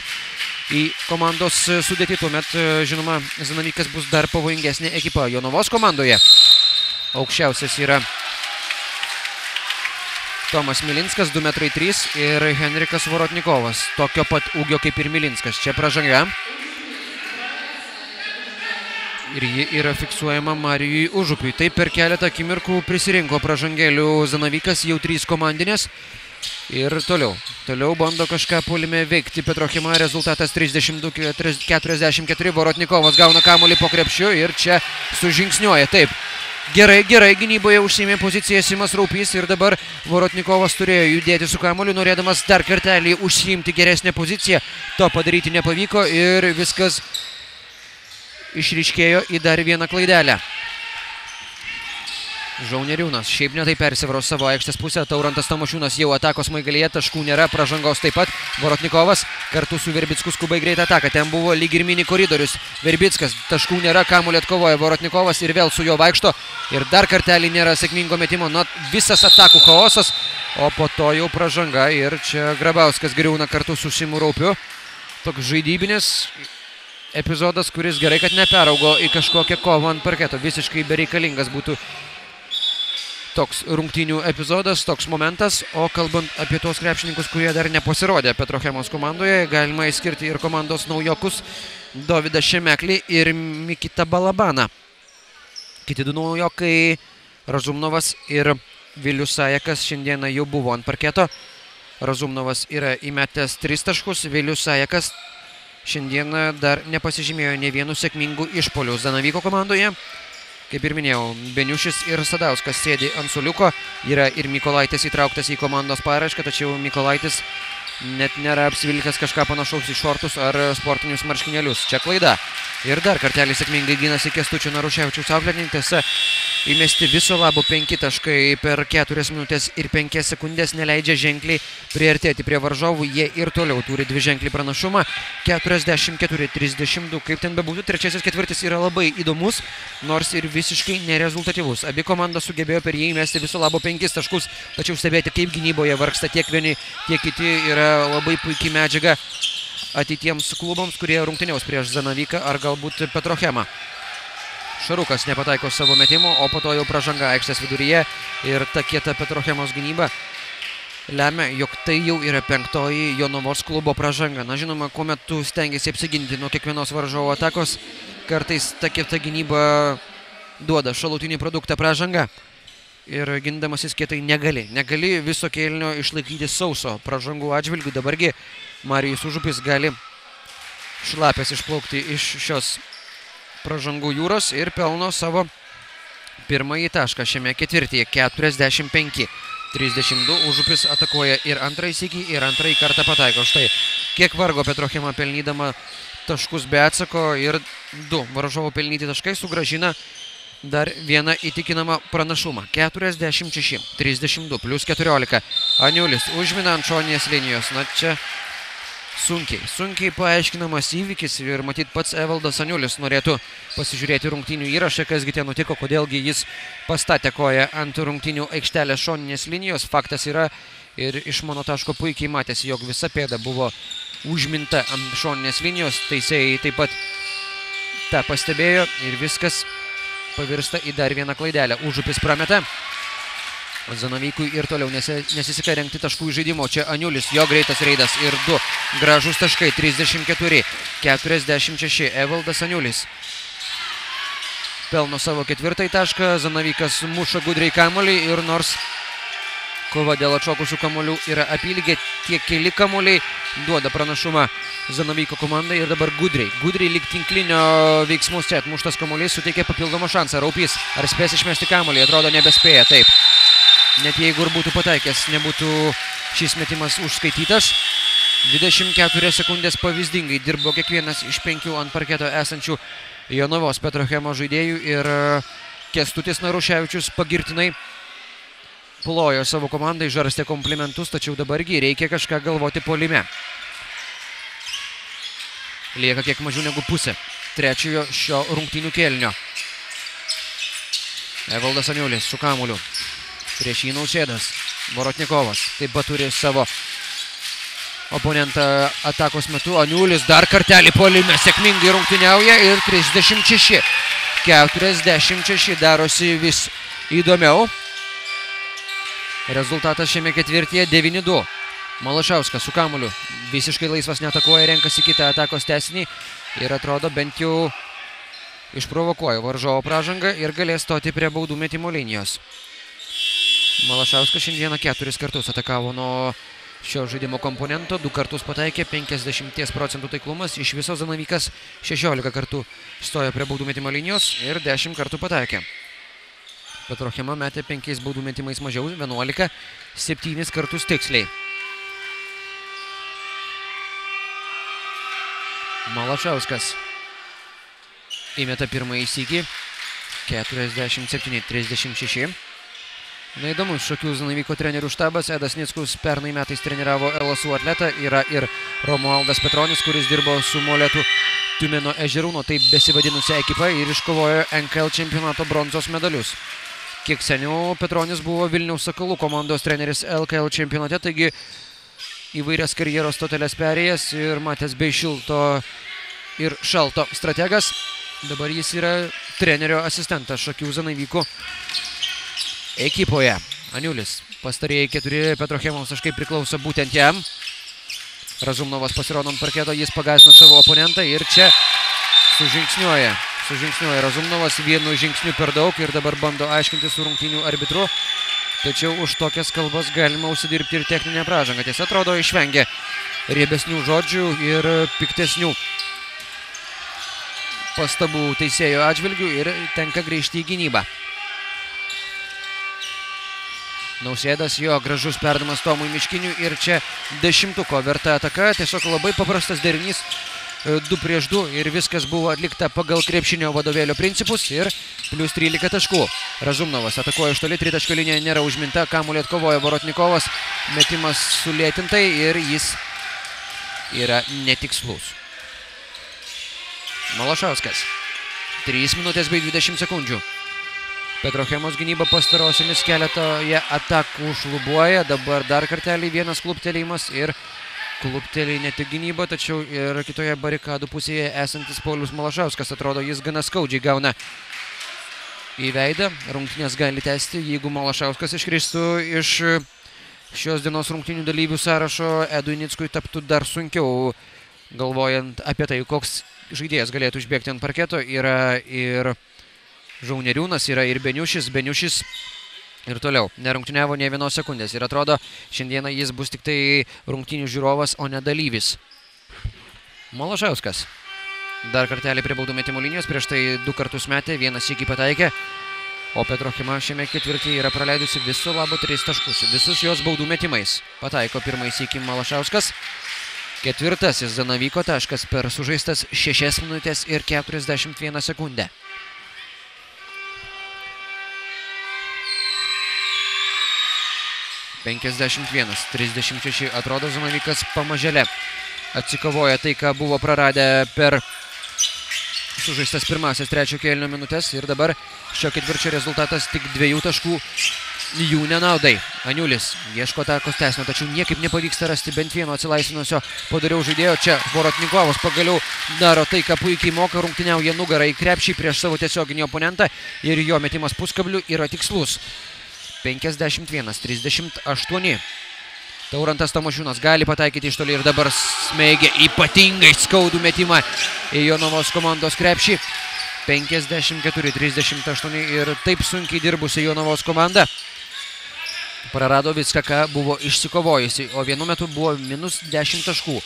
į komandos sudėtį, tuomet, žinoma, Zanavykas bus dar pavojingesnė ekipa. Jonavos komandoje aukščiausias yra Tomas Milinskas, 2,3 m, ir Henrikas Vorotnikovas, tokio pat ūgio kaip ir Milinskas. Čia pražanga. Ir ji yra fiksuojama Marijui Užupiui. Taip per keletą akimirkų prisirinko pražangėlių Zanavykas, jau 3 komandinės. Ir toliau bando kažką puolime veikti Petrochema. Rezultatas 32-44. Vorotnikovas gauna kamuolį po krepšiu ir čia sužingsniuoja. Taip, gerai gynyboje užsiėmė poziciją Simas Raupys ir dabar Vorotnikovas turėjo judėti su kamuoliu, norėdamas dar kartelį užsiimti geresnę poziciją. To padaryti nepavyko ir viskas išryškėjo į dar vieną klaidelę. Žauneriūnas šiaip netai persivaro savo aikštės pusę. Taurantas Tamošiūnas jau atakos smaigalyje, taškų nėra, pražangos taip pat. Vorotnikovas kartu su Verbicku skubai greitą ataką. Ten buvo lyg ir mini koridorius. Verbickas, taškų nėra, kamuolį atkovoja Vorotnikovas ir vėl su juo vaikšto. Ir dar kartelį nėra sėkmingo metimo. Visas atakų chaosas, o po to jau pražanga. Ir čia Grabauskas griūna kartu su Simu Raupiu. Toks žaidybinis epizodas, kuris gerai, kad neperaugo į kažkokią kovą ant parketo. Visiškai bereikalingas būtų toks rungtynių epizodas, toks momentas. O kalbant apie tos krepšininkus, kurie dar nepasirodė Petrochemos komandoje, galima išskirti ir komandos naujokus Dovydą Šemeklį ir Mikitą Balabaną. Kiti du naujokai Razumnovas ir Vilius Sajekas šiandieną jau buvo ant parketo. Razumnovas yra įmetęs 3 taškus, Vilius Sajekas šiandieną dar nepasižymėjo ne vienu sėkmingu išpuoliu Zanavyko komandoje. Kaip ir minėjau, Beniušis ir Sadauskas sėdi ant suoliuko. Yra ir Mykolaitis įtrauktas į komandos paraišką, tačiau Mykolaitis net nėra apsivilkęs kažką panašaus į šortus ar sportinius marškinėlius. Čia klaida. Ir dar kartelį sėkmingai gynasi Kęstučio Naruševičiaus auklėtininkėse. Įmesti viso labo 5 taškai per 4 minutės ir 5 sekundės neleidžia ženkliai priartėti prie varžovų. Jie ir toliau turi dviženklį pranašumą. 44-32. Kaip ten bebūtų, trečiasis ketvirtis yra labai įdomus, nors ir visiškai nerezultatyvus. Abi komandos sugebėjo per jį įmesti viso labo 5 taškus, tačiau stebėti, kaip gynyboje vargsta tiek vieni, tiek kiti, yra labai puikiai medžiaga ateitiems klubams, kurie rungtyniaus prieš Zanavyką ar galbūt Petrochemą. Šarukas nepataiko savo metimo, o po to jau pražanga aikštės viduryje ir ta kieta Petrochemos gynyba lemia, jog tai jau yra 5-oji Jonavos klubo pražanga. Na žinoma, kuomet tu stengiasi apsiginti nuo kiekvienos varžovo atakos, kartais ta kieta gynyba duoda šalutinį produktą pražanga. Ir gindamasis kietai negali viso kėlinio išlaikyti sauso pražangų atžvilgių. Dabargi Marijus Užupis gali šlapės išplaukti iš šios pražangų jūros ir pelno savo pirmąjį tašką šiame ketvirtyje. 45-32. Užupis atakuoja ir antrąjį sykį, ir antrąjį kartą pataiko. Štai kiek vargo Petrochema pelnydama taškus be atsako ir 2 varžovų pelnyti taškai sugrąžina dar vieną įtikinamą pranašumą. 46-32 plus 14. Aniulis užmina ant šoninės linijos. Na čia sunkiai paaiškinamas įvykis ir matyt pats Evaldas Aniulis norėtų pasižiūrėti rungtynių įrašą, kasgi ten nutiko, kodėlgi jis pastatė koją ant rungtynių aikštelės šoninės linijos. Faktas yra ir iš mano taško puikiai matėsi, jog visa pėda buvo užminta ant šoninės linijos. Teisėjai taip pat tą pastebėjo ir viskas pavirsta į dar vieną klaidelę. Užupis prameta. Zanavykui ir toliau nesiseka rengti taškų į žaidimo. Čia Aniulis, jo greitas reidas ir 2 gražus taškai. 34-46. Evaldas Aniulis pelno savo 4 tašką. Zanavykas muša gudriai kamuolį ir nors kova dėl atšokusių kamuolių yra apylygė, tie keli kamuoliai duoda pranašumą Zanavyko komandai. Ir dabar gudriai lyg tinklinio veiksmus čia atmuštas kamuolys suteikia papildomą šansą. Raupys ar spės išmesti kamuolį? Atrodo nebespėja. Taip. Net jeigu ir būtų pataikęs, nebūtų šis metimas užskaitytas. 24 sekundės pavyzdingai dirbo kiekvienas iš 5 ant parketo esančių Jonavos Petrochemo žaidėjų ir Kęstutis Naruševičius pagirtinai plojo savo komandai, žarstė komplimentus, tačiau dabargi reikia kažką galvoti puolime. Lieka kiek mažiau negu pusė trečiojo šio rungtynių kėlinio. Evaldas Aniulis su kamuoliu. Prieš jį Nausėdas. Vorotnikovas taip pat turi savo oponentą atakos metu. Aniulis dar kartelį puolime sėkmingai rungtyniauja ir 36-46 darosi vis įdomiau. Rezultatas šiame ketvirtyje 9-2. Malašauskas su kamuoliu visiškai laisvas, neatakuoja, renkasi kitą atakos tęsinį ir atrodo bent jau išprovokuoja varžovo pražangą ir galės stoti prie baudų metimo linijos. Malašauskas šiandieną 4 kartus atakavo nuo šio žaidimo komponento, 2 kartus pataikė, 50% taiklumas, iš viso Zanavykas 16 kartų stojo prie baudų metimo linijos ir 10 kartų pataikė. Petrochema metė 5 baudų metimais mažiau, 11, 7 kartus tiksliai. Malašauskas įmeta pirmąjį sykį, 47-36. Neįdomus Šakių Zanavyko trenerių štabas. Edas Nickus pernai metais treniravo LSU atletą. Yra ir Romualdas Petronis, kuris dirbo su Molėtų Tiumėno Ežerūno, taip besivadinusią ekipą, ir iškovojo NKL čempionato bronzos medalius. Kiek seniau Petronis buvo Vilniaus Sakalų komandos treneris LKL čempionate, taigi įvairias karjeros stoteles perėjęs ir matęs bei šilto ir šalto strategas. Dabar jis yra trenerio asistentas Šakių Zanavykų ekipoje. Aniulis, pastarėjai 4 Petrochemos taškai priklauso būtent jam. Razumnovas pasirodo ant parketo, jis pagąsdino savo oponentą ir čia sužingsniuoja Razumnovas vienu žingsniu per daug ir dabar bando aiškinti su rungtynių arbitru. Tačiau už tokias kalbas galima užsidirbti ir techninę pražangą. Tiesa, atrodo, išvengė riebesnių žodžių ir piktesnių pastabų teisėjo atžvilgių ir tenka grįžti į gynybą. Nausėdas, jo gražus perdamas Tomui Miškiniui ir čia 10-ko verta ataka. Tiesiog labai paprastas derinys, 2 prieš 2 ir viskas buvo atlikta pagal krepšinio vadovėlio principus ir plus 13 taškų. Razumnovas atakuoja iš toli, tritaškio linija nėra užminta, kamuolį atkovoja Vorotnikovas, metimas sulėtintai ir jis yra netikslus. Malašauskas, 3 minutės bei 20 sekundžių. Petrochemos gynyba pastarosiomis keletoje atakų šlubuoja. Dabar dar kartelį vienas kluptelėjimas ir kluptelė ne tik gynyba, tačiau ir kitoje barikadų pusėje esantis Paulius Malašauskas. Atrodo, jis gana skaudžiai gauna į veidą. Rungtynės gali tęsti, jeigu Malašauskas iškristų iš šios dienos rungtynių dalyvių sąrašo. Edui Nickui taptų dar sunkiau, galvojant apie tai, koks žaidėjas galėtų išbėgti ant parketo. Yra ir Žauneriūnas, yra ir Beniušis ir toliau nerungtyniavo nė vienos sekundės ir atrodo, šiandieną jis bus tik tai rungtynių žiūrovas, o ne dalyvis. Malašauskas dar kartelį prie baudų metimo linijos, prieš tai 2 kartus metė, 1 sykį pataikė, o Petrochema šiame ketvirtyje yra praleidusi viso labo 3 taškus, visus jos baudų metimais. Pataiko pirmąjį sykį Malašauskas. 4. Zanavyko taškas per sužaistas 6 minutės ir 41 sekundę. 51-36 atrodo, Zanavykas pamažėle atsikovoja tai, ką buvo praradę per sužaistas pirmasias 3 kėlinio minutės ir dabar šio ketvirčio rezultatas tik 2 taškų jų nenaudai. Aniulis ieško atakos tęsinio, tačiau niekaip nepavyksta rasti bent vieno atsilaisvinusio padariau žaidėjo. Čia Vorotnikovas pagaliau daro tai, ką puikiai moka, rungtyniauja nugarą į krepšį prieš savo tiesioginį oponentą ir jo metimas puskabliu yra tikslus. 51-38. Taurantas Tamošiūnas gali pataikyti iš toli ir dabar smeigia ypatingai skaudų metimą į Jonavos komandos krepšį. 54-38 ir taip sunkiai dirbusi Jonavos komanda prarado viską, ką buvo išsikovojusi, o vienu metu buvo minus 10 taškų.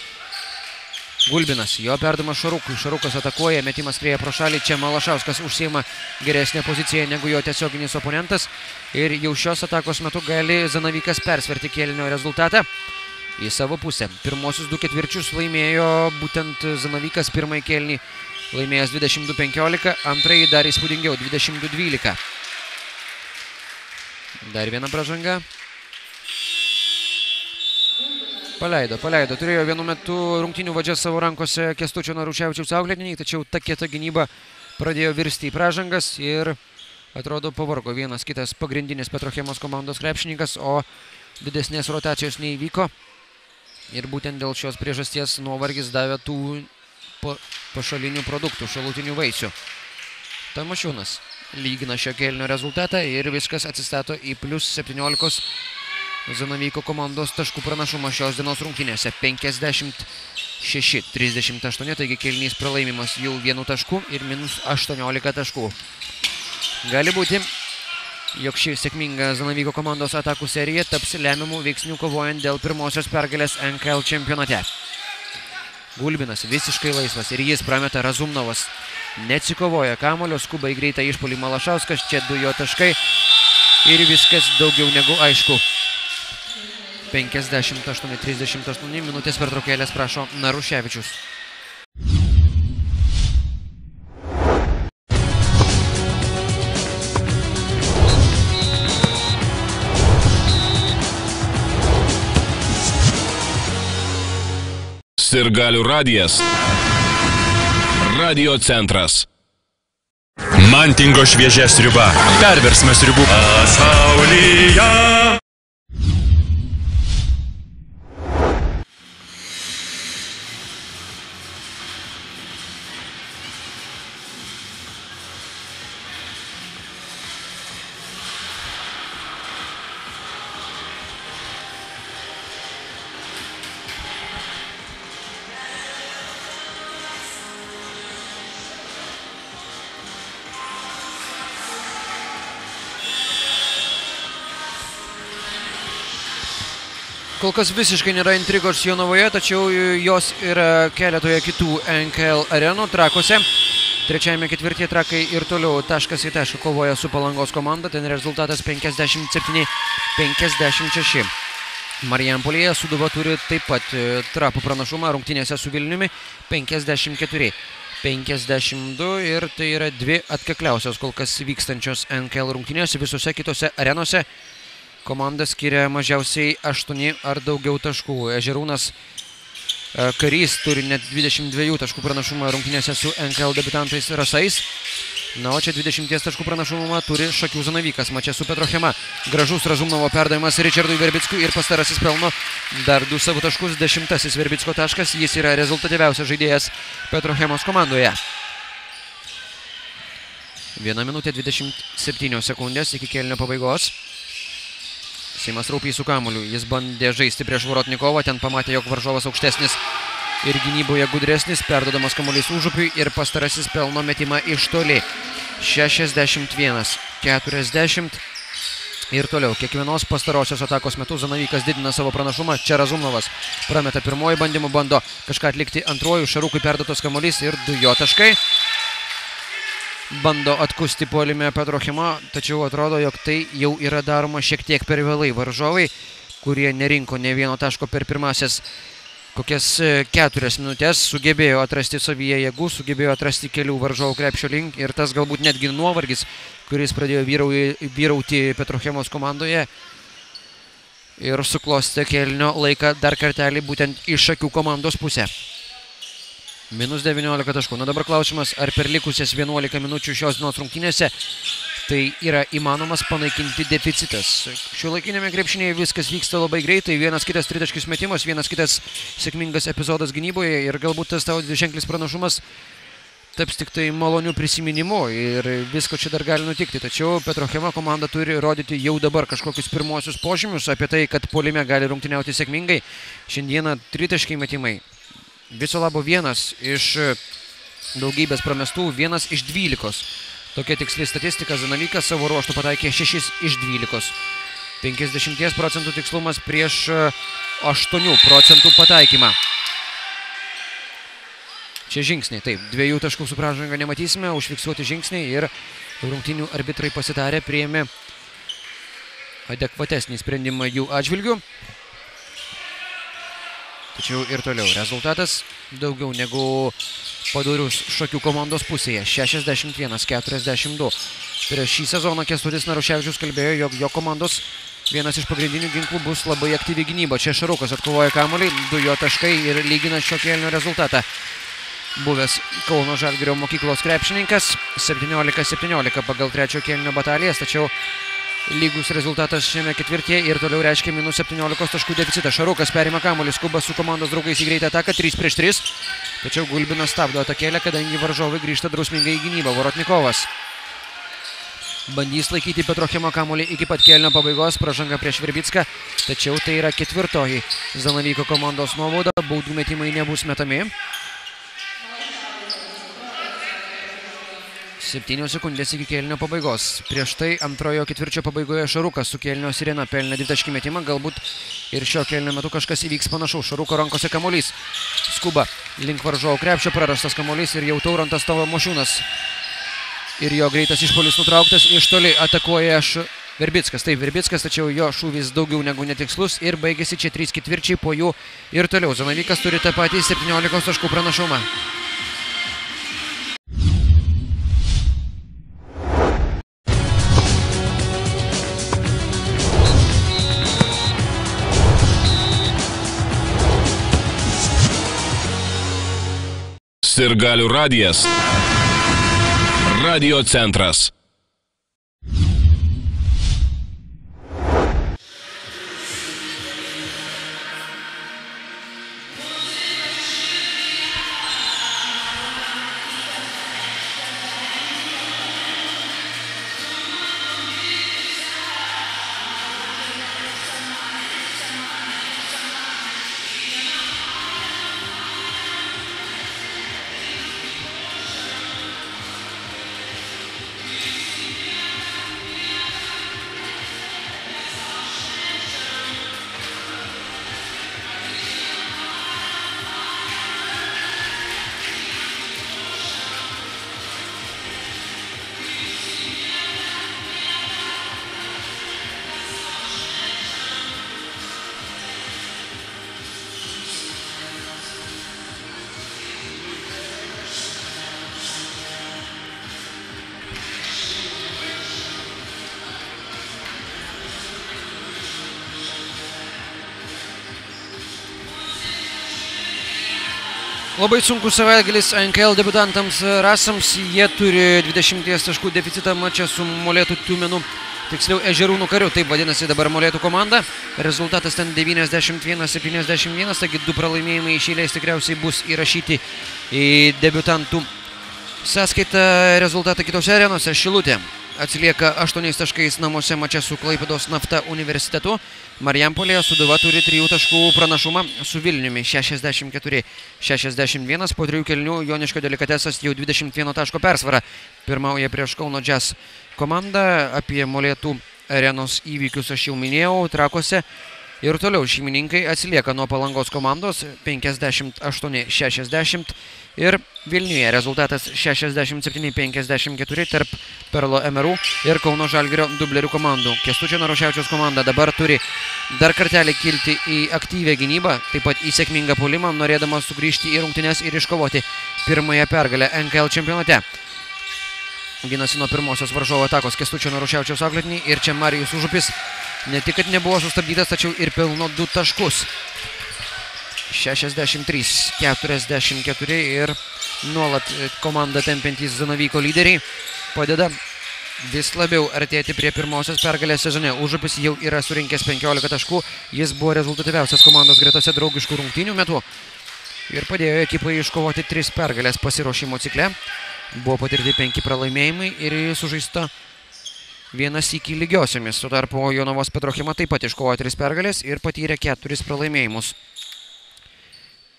Gulbinas, jo perdamas Šarukui, Šarukas atakuoja, metimas skrieja pro šalį, čia Malašauskas užsiima geresnę poziciją negu jo tiesioginis oponentas ir jau šios atakos metu gali Zanavykas persverti kėlinio rezultatą į savo pusę. Pirmosius 2 ketvirčius laimėjo būtent Zanavykas, pirmąjį kėlinį laimėjęs 22-15, antrąjį dar įspūdingiau 22-12. Dar viena pražanga. Paleido. Turėjo vienu metu rungtynių vadžias savo rankose Kęstučio Naruševičiaus auklėtiniai, tačiau ta kieta gynyba pradėjo virsti į pražangas ir atrodo pavargo vienas kitas pagrindinis Petrochemos komandos krepšininkas, o didesnės rotacijos neįvyko. Ir būtent dėl šios priežasties nuovargis davė tų pašalinių produktų, šalutinių vaisių. Tamošiūnas lygina šio kėlinio rezultatą ir viskas atsistato į plus 17 Zanavyko komandos taškų pranašumą šios dienos rungtynėse. 56-38, taigi kėlinys pralaimimas jau 1 tašku ir minus 18 taškų. Gali būti, jog ši sėkminga Zanavyko komandos atakų serija taps lemiamų veiksnių kovojant dėl pirmosios pergalės NKL čempionate. Gulbinas visiškai laisvas ir jis prameta. Razumnovas neatsikovoja kamuolio, skuba į greitą išpuolį Malašauskas, čia 2 jo taškai ir viskas daugiau negu aišku. 58-38 minutės pertraukėlės prašo Naruševičius.
Sirgalių radijas. Radio centras.
Mantingo šviežia sriuba. Perversmas sriubų pasaulyje.
Kol kas visiškai nėra intrigos Jonavoje, tačiau jos yra keletoje kitų NKL arenų Trakuose. Trečiajame ketvirtyje Trakai ir toliau taškas į tašką kovoja su Palangos komanda, ten rezultatas 57-56. Marijampolėje Sūduva turi taip pat trapų pranašumą rungtynėse su Vilniumi 54-52 ir tai yra dvi atkakliausios kol kas vykstančios NKL rungtynės. Visose kitose arenose komanda skiria mažiausiai 8 ar daugiau taškų. Ežerūnas Karys turi net 22 taškų pranašumą rungtynėse su NKL debiutantais Rasais. Na, o čia 20 taškų pranašumą turi Šakių Zanavykas mače su Petrochema. Gražus Razumnovo perdavimas Ričardui Verbickui ir pastarasis pelno dar 2 savo taškus. 10-asis Verbicko taškas. Jis yra rezultatyviausias žaidėjas Petrochemos komandoje. 1 minutė 27 sekundės iki kėlinio pabaigos. Seimas Raupys su kamuoliu. Jis bandė žaisti prieš Vorotnikovą. Ten pamatė, jog varžovas aukštesnis ir gynyboje gudresnis. Perdodamas kamuolys Užupiui ir pastarasis pelno metimą iš toli. 61-40. Ir toliau. Kiekvienos pastarosios atakos metu Zanavykas didina savo pranašumą. Čia Razumnovas prameta pirmoji bandymų, bando kažką atlikti antrojų. Šarukui perduotas kamuolys ir 2 jo taškai. Bando atkusti puolime Petrochema, tačiau atrodo, jog tai jau yra daroma šiek tiek per vėlai. Varžovai, kurie nerinko ne vieno taško per pirmasias kokias 4 minutės, sugebėjo atrasti savyje jėgų, sugebėjo atrasti kelių varžovų krepšio link ir tas galbūt netgi nuovargis, kuris pradėjo vyrauti Petrochemos komandoje ir suklostė kėlinio laiką dar kartelį būtent iš Šakių komandos pusę. Minus 19 taškų. Na dabar klausimas, ar per likusias 11 minučių šios dienos rungtynėse tai yra įmanomas panaikinti deficitas. Šiuolaikinėme krepšinėje viskas vyksta labai greitai. Vienas kitas tritaškis metimas, vienas kitas sėkmingas epizodas gynyboje ir galbūt tas tavo dviženklis pranašumas taps tik tai malonių prisiminimu ir visko čia dar gali nutikti. Tačiau Petrochema komanda turi rodyti jau dabar kažkokius pirmosius požymius apie tai, kad puolime gali rungtyniauti sėkmingai. Šiandieną tritaškiai metimai. Viso labo 1 iš daugybės pramestų, 1 iš 12. Tokia tiksli statistika. Zanavykas savo ruoštų pataikė 6 iš 12. 50 procentų tikslumas prieš 8 procentų pataikymą. Čia žingsniai, taip, 2 taškų su pražanga nematysime, užfiksuoti žingsniai ir rungtynių arbitrai pasitarę priėmė adekvatesnį sprendimą jų atžvilgių. Tačiau ir toliau rezultatas daugiau negu padorius Šakių komandos pusėje. 61-42. Prieš šį sezoną Kęstutis Naruševičius kalbėjo, jog jo komandos vienas iš pagrindinių ginklų bus labai aktyvi gynyba. Čia Šarukas atkovoja kamuolį, 2 jo taškai ir lygina šio kėlinio rezultatą. Buvęs Kauno Žalgirio mokyklos krepšininkas 17-17 pagal 3 kėlinio batalijas, tačiau lygus rezultatas šiame ketvirtyje ir toliau reiškia minus 17 taškų deficitą. Šarukas perima kamuolį, skuba su komandos draugais į greitą ataką, 3 prieš 3. Tačiau Gulbinas stabdo atakėlę, kadangi varžovai grįžta drausmingai į gynybą. Vorotnikovas bandys laikyti Petrochemo kamuolį iki pat kėlinio pabaigos, pražanga prieš Verbicką. Tačiau tai yra 4. Zanavyko komandos nuobauda, baudų metimai nebus metami. 7 sekundės iki kėlinio pabaigos. Prieš tai antrojo ketvirčio pabaigoje Šarukas su kėlinio sirena pelnė 2 taškį metimą. Galbūt ir šio kėlinio metu kažkas įvyks panašaus. Šaruko rankose kamuolys. Skuba link varžovų krepšio, prarastas kamuolys ir jau Taurantas Tavo Mošiūnas. Ir jo greitas išpuolis nutrauktas. Iš toli atakuoja Verbickas. Taip, Verbickas, tačiau jo šūvis daugiau negu netikslus ir baigėsi čia 3 ketvirčiai po jų. Ir toliau Zanavykas turi tą patį 17 taškų pranašumą.
Sirgalių radijas. Radio centras.
Labai sunkus savaitgalis NKL debutantams rasams. Jie turi 20 taškų deficitą mače su Molėtų Tiūmenu, tiksliau Ežerūnų Kariu. Taip vadinasi dabar Molėtų komanda. Rezultatas ten 91-71, taigi 2 pralaimėjimai iš eilės tikriausiai bus įrašyti į debutantų sąskaitą. Rezultatą kitose arenose. Šilutė atsilieka 8 taškais namuose mače su Klaipėdos Nafta universitetu. Marijampolėje Sūduva turi 3 taškų pranašumą su Vilniumi 64-61. Po 3 kėlinių Joniškio Delikatesas jau 21 taško persvarą pirmauja prieš Kauno Jazz komandą. Apie Molėtų arenos įvykius aš jau minėjau. Trakuose ir toliau šeimininkai atsilieka nuo Palangos komandos 58-60 ir Vilniuje rezultatas 67-54 tarp Perlo MRU ir Kauno Žalgirio dublerių komandų. Kęstučio Naruševičiaus komanda dabar turi dar kartelį kilti į aktyvią gynybą, taip pat į sėkmingą puolimą, norėdama sugrįžti į rungtynes ir iškovoti pirmąją pergalę NKL čempionate. Ginasi nuo pirmosios varžovo atakos Kęstučio Naruševičiaus auklėtiniai ir čia Marijus Užupis ne tik, kad nebuvo sustabdytas, tačiau ir pelno 2 taškus. 63-44 ir nuolat komandą tempiantys Zanavyko lyderiai padeda vis labiau artėti prie pirmosios pergalės sezone. Užupis jau yra surinkęs 15 taškų, jis buvo rezultatyviausias komandos gretose draugiškų rungtynių metu ir padėjo ekipai iškovoti 3 pergalės pasiruošimo cikle. Buvo patirti 5 pralaimėjimai ir sužaista 1 sykį lygiosiomis. Tuo tarpu Jonavos Petrochima taip pat iškovojo 3 pergalės ir patyrė 4 pralaimėjimus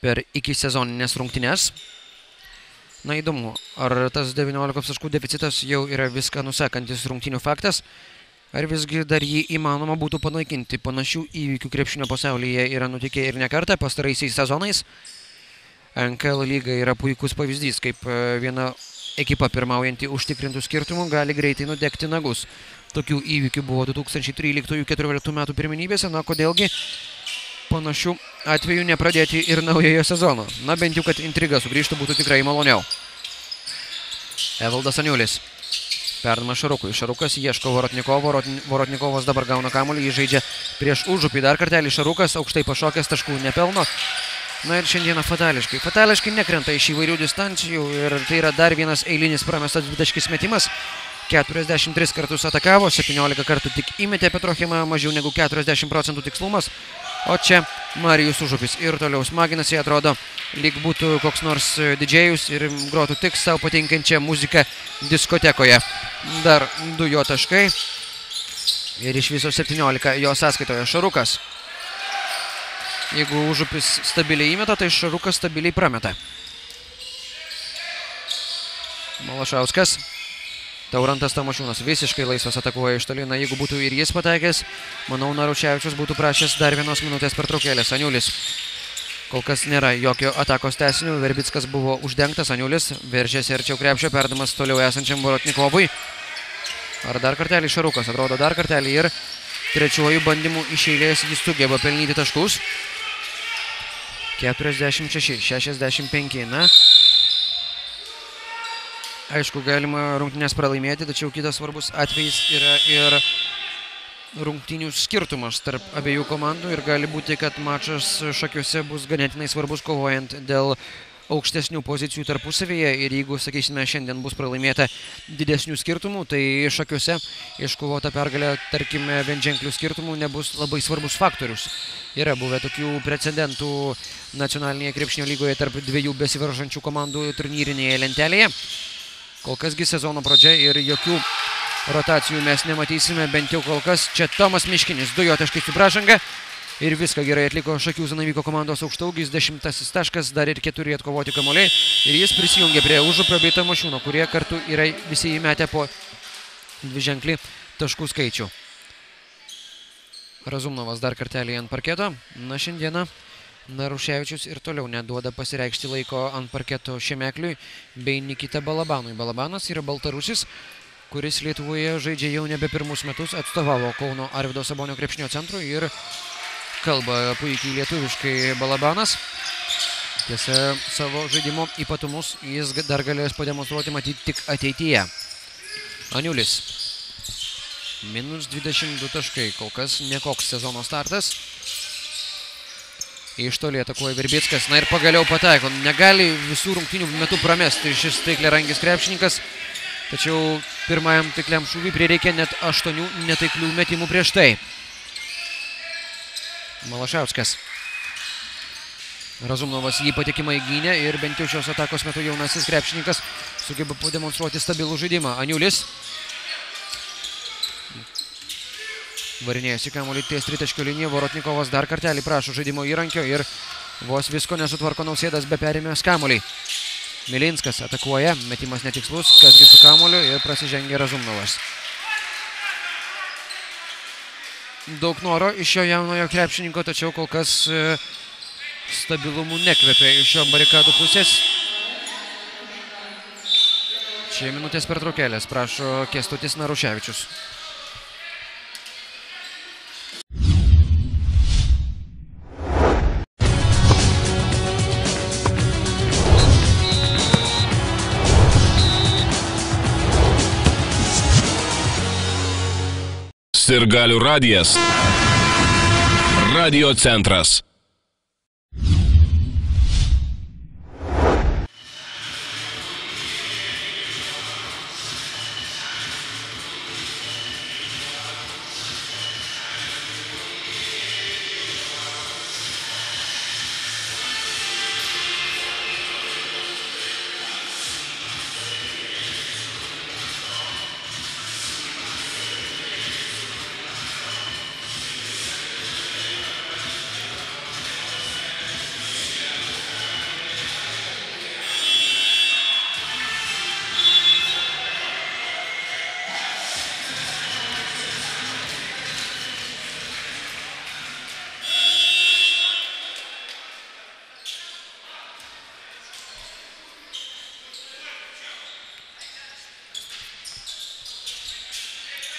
per iki sezoninės rungtynes. Na įdomu, ar tas 19 taškų deficitas jau yra viską nusekantis rungtynių faktas, ar visgi dar jį įmanoma būtų panaikinti. Panašių įvykių krepšinio pasaulyje yra nutikę ir ne kartą pastaraisiais sezonais. NKL lyga yra puikus pavyzdys, kaip viena ekipa pirmaujanti užtikrintų skirtumų gali greitai nudegti nagus. Tokių įvykių buvo 2013-2014 metų pirmenybėse, na kodėlgi panašių atveju nepradėti ir naujojo sezono. Na bent jau, kad intriga sugrįžtų, būtų tikrai maloniau. Evaldas Aniulis. Perdamas Šarukui. Šarukas ieško Vorotnikovo. Vorotnikovas dabar gauna kamuolį, jis žaidžia prieš Užupį. Dar kartelį Šarukas, aukštai pašokęs, taškų nepelno. Na ir šiandieną fatališkai. Fatališkai nekrenta iš įvairių distancijų ir tai yra dar vienas eilinis pramestas dvitaškis metimas. 43 kartus atakavo, 17 kartų tik įmetė Petrochima, mažiau negu 40% tikslumas. O čia Marijus Užupis ir toliau smaginasi, atrodo, lyg būtų koks nors didžėjus ir grotų tik savo patinkančią muziką diskotekoje. Dar 2 jo taškai ir iš viso 17 jo sąskaitoje. Šarukas. Jeigu Užupis stabiliai įmeta, tai Šarukas stabiliai prameta. Malašauskas. Taurantas Tamošiūnas visiškai laisvas atakuoja iš toli. Na, jeigu būtų ir jis pataikęs, manau, Naruševičius būtų prašęs dar 1 minutės pertraukėlės. Aniulis. Kol kas nėra jokio atakos tęsinių. Verbickas buvo uždengtas. Aniulis veržėsi arčiau krepšio, perdamas toliau esančiam Vorotnikovui. Ar dar kartelį Šarukas? Atrodo dar kartelį ir trečiuoju bandymu iš eilės jis sugeba pelnyti taškus. 46-65. Na, aišku, galima rungtynės pralaimėti, tačiau kitas svarbus atvejis yra ir rungtynių skirtumas tarp abiejų komandų ir gali būti, kad mačas šakiuose bus ganėtinai svarbus kovojant dėl aukštesnių pozicijų tarpusavyje ir jeigu, sakysime, šiandien bus pralaimėta didesnių skirtumų, tai šakiuose iškovota pergalė, tarkime, vienženklių skirtumų nebus labai svarbus faktorius. Yra buvę tokių precedentų nacionalinėje krepšinio lygoje tarp dviejų besivaržančių komandų turnyrinėje lentelėje. Kol kasgi sezono pradžia ir jokių rotacijų mes nematysime, bent jau kol kas. Čia Tomas Miškinis, 2 jo taškai su pražanga. Ir viską gerai atliko Šakių Zanavyko komandos aukštaūgis, 10 taškas, dar ir 4 atkovoti kamuoliai. Ir jis prisijungė prie Užupio bei Tamošiūno, kurie kartu yra visi įmetę po dviženklį taškų skaičių. Razumnovas dar kartelį ant parketo. Na, šiandieną Naruševičius ir toliau neduoda pasireikšti laiko ant parketo Šemekliui bei Nikita Balabanui. Balabanas yra baltarusis, kuris Lietuvoje žaidžia jau nebe pirmus metus, atstovavo Kauno Arvydo Sabonio krepšinio centrui ir kalba puikiai lietuviškai Balabanas. Tiesa, savo žaidimo ypatumus jis dar galės pademonstruoti matyti tik ateityje. Aniulis. Minus 22 taškai. Kol kas nekoks sezono startas. Iš toli atakuoja Virbickas. Na ir pagaliau pataiko. Negali visų rungtynių metu pramesti šis taikliarangis krepšininkas. Tačiau pirmajam taikliam šūviui prireikė net 8 netaiklių metimų prieš tai. Malašauskas. Razumnovas jį patikimai gynė ir bent jau šios atakos metu jaunasis krepšininkas sugeba pademonstruoti stabilų žaidimą. Aniulis. Varinėjasi kamuolį ties tritaškio liniją. Vorotnikovas dar kartelį prašo žaidimo įrankio ir vos visko nesutvarko Nausėdas be perėmės kamuolį. Milinskas atakuoja, metimas netikslus, kasgi su kamuoliu ir prasižengia Razumnovas. Daug noro iš šio jaunojo krepšininko, tačiau kol kas stabilumų nekvepia iš šio barikadų pusės. Čia minutės pertraukėlės, prašo Kęstutis Naruševičius.
Sirgalių radijas. Radio centras.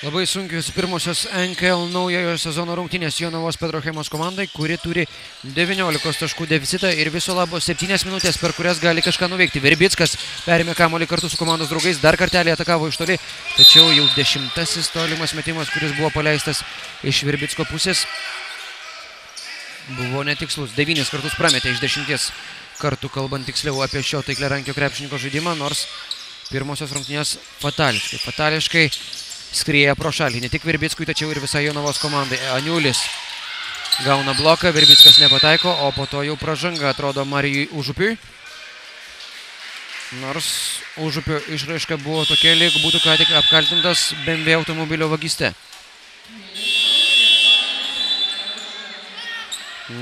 Labai sunkios pirmosios NKL naujojo sezono rungtynės Jonavos Petrochemos komandai, kuri turi 19 taškų deficitą ir viso labo 7 minutės, per kurias gali kažką nuveikti. Virbickas perėmė kamuolį kartu su komandos draugais, dar kartelį atakavo iš toli, tačiau jau 10 tolimas metimas, kuris buvo paleistas iš Virbicko pusės, buvo netikslus. 9 kartus prametė iš 10 kartų, kalbant tiksliau apie šio taikliarankio krepšininko žaidimą, nors pirmosios rungtynės fatališkai skrieja pro šalį. Ne tik Virbickui, tačiau ir visai Jonavos komandai. Aniulis gauna bloką, Virbickas nepataiko, o po to jau pražanga atrodo Marijui Užupiui. Nors Užupio išraiška buvo tokia, lyg būtų ką tik apkaltintas BMW automobilio vagyste.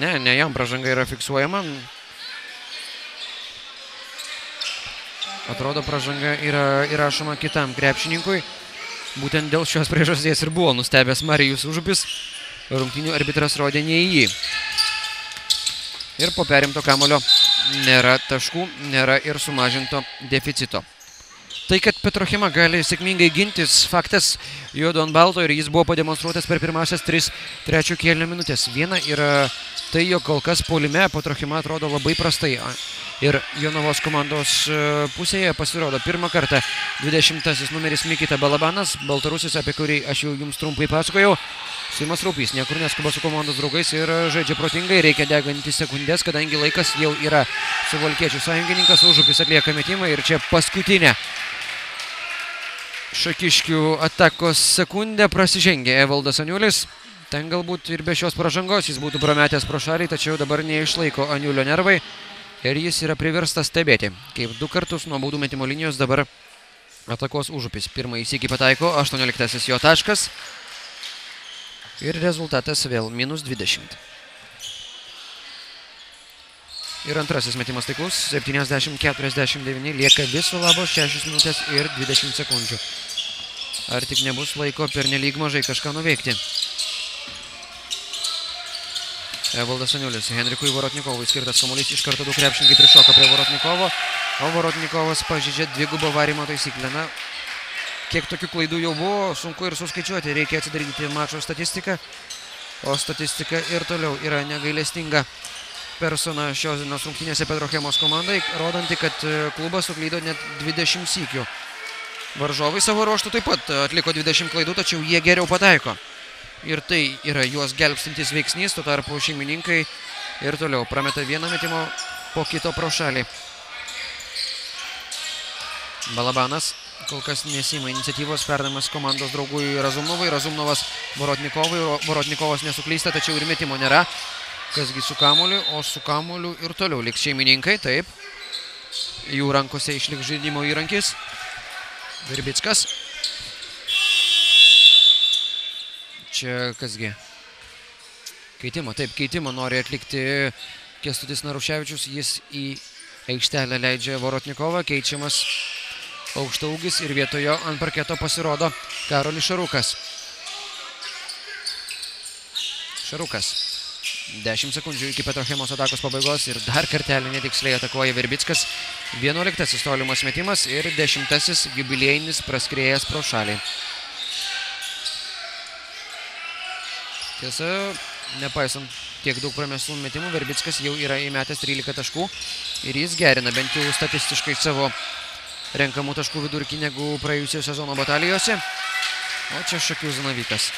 Ne jam pražanga yra fiksuojama. Atrodo, pražanga yra įrašoma kitam krepšininkui. Būtent dėl šios priežasties ir buvo nustebęs Marijus Užupis. Rungtynių arbitras rodė ne į jį. Ir po perimto kamuolio nėra taškų, nėra ir sumažinto deficito. Tai, kad Petrochema gali sėkmingai gintis, faktas juodu ant balto ir jis buvo pademonstruotas per pirmasias 3 trečio kėlinio minutės. Viena yra tai, jog kol kas puolime Petrochema atrodo labai prastai. Ir Jonavos komandos pusėje pasirodo pirmą kartą 20-asis numeris Nikita Balabanas, baltarusis, apie kurį aš jau jums trumpai pasakojau. Simas Raupys niekur neskuba su komandos draugais ir žaidžia protingai, reikia deganti sekundės, kadangi laikas jau yra Suvalkiečių sąjungininkas. Užupis atlieka metimą ir čia paskutinė Šakiškių atakos sekundė prasižengė Evaldas Aniulis. Ten galbūt ir be šios pražangos jis būtų prametęs pro šalį, tačiau dabar neišlaiko Aniulio nervai ir jis yra priverstas stebėti, kaip 2 kartus nuo baudų metimo linijos dabar atakos Užupis. Pirmąjį sykį pataiko, 18 jo taškas ir rezultatas vėl -20. Ir antrasis metimas taiklus, 70-49, lieka viso labo 6 minutės ir 20 sekundžių. Ar tik nebus laiko pernelyg mažai kažką nuveikti? Evaldas Aniulis, Henrikui Vorotnikovui skirtas kamuolys, iš karto 2 krepšininkai prišoka prie Vorotnikovo, o Vorotnikovas pažeidžia dvigubą varymo taisyklę. Na, kiek tokių klaidų jau buvo, sunku ir suskaičiuoti, reikia atsidaryti mačo statistiką, o statistika ir toliau yra negailestinga persona šios dienos rungtynėse Petrochemos komandai, rodanti, kad klubas suklydo net 20 sykių. Varžovai savo ruožtu taip pat atliko 20 klaidų, tačiau jie geriau pataiko. Ir tai yra juos gelbstintis veiksnys, tuo tarpu šeimininkai ir toliau prameta vieną metimo po kito pro šalį. Balabanas kol kas nesima iniciatyvos, perdamas komandos draugui Razumnovui. Razumnovas Vorotnikovui, Vorotnikovas nesuklysta, tačiau ir metimo nėra. Kasgi su kamuoliu, o su kamuoliu ir toliau liks šeimininkai, taip. Jų rankose išliks žaidimo įrankis. Virbickas. Čia kasgi? Keitimą, taip, keitimą nori atlikti Kęstutis Naruševičius. Jis į aikštelę leidžia Vorotnikovą, keičiamas aukštaūgis ir vietojo ant parketo pasirodo Karolis Šarukas. Šarukas. 10 sekundžių iki Petrochemos atakos pabaigos ir dar kartelį netiksliai atakuoja Virbickas. 11 tolimas metimas ir 10 jubiliejinis praskrėjęs pro šalį. Tiesa, nepaisant tiek daug pramestų metimų, Virbickas jau yra įmetęs 13 taškų ir jis gerina bent jau statistiškai savo renkamų taškų vidurkį negu praėjusio sezono batalijose. O čia Šakių Zanavykas.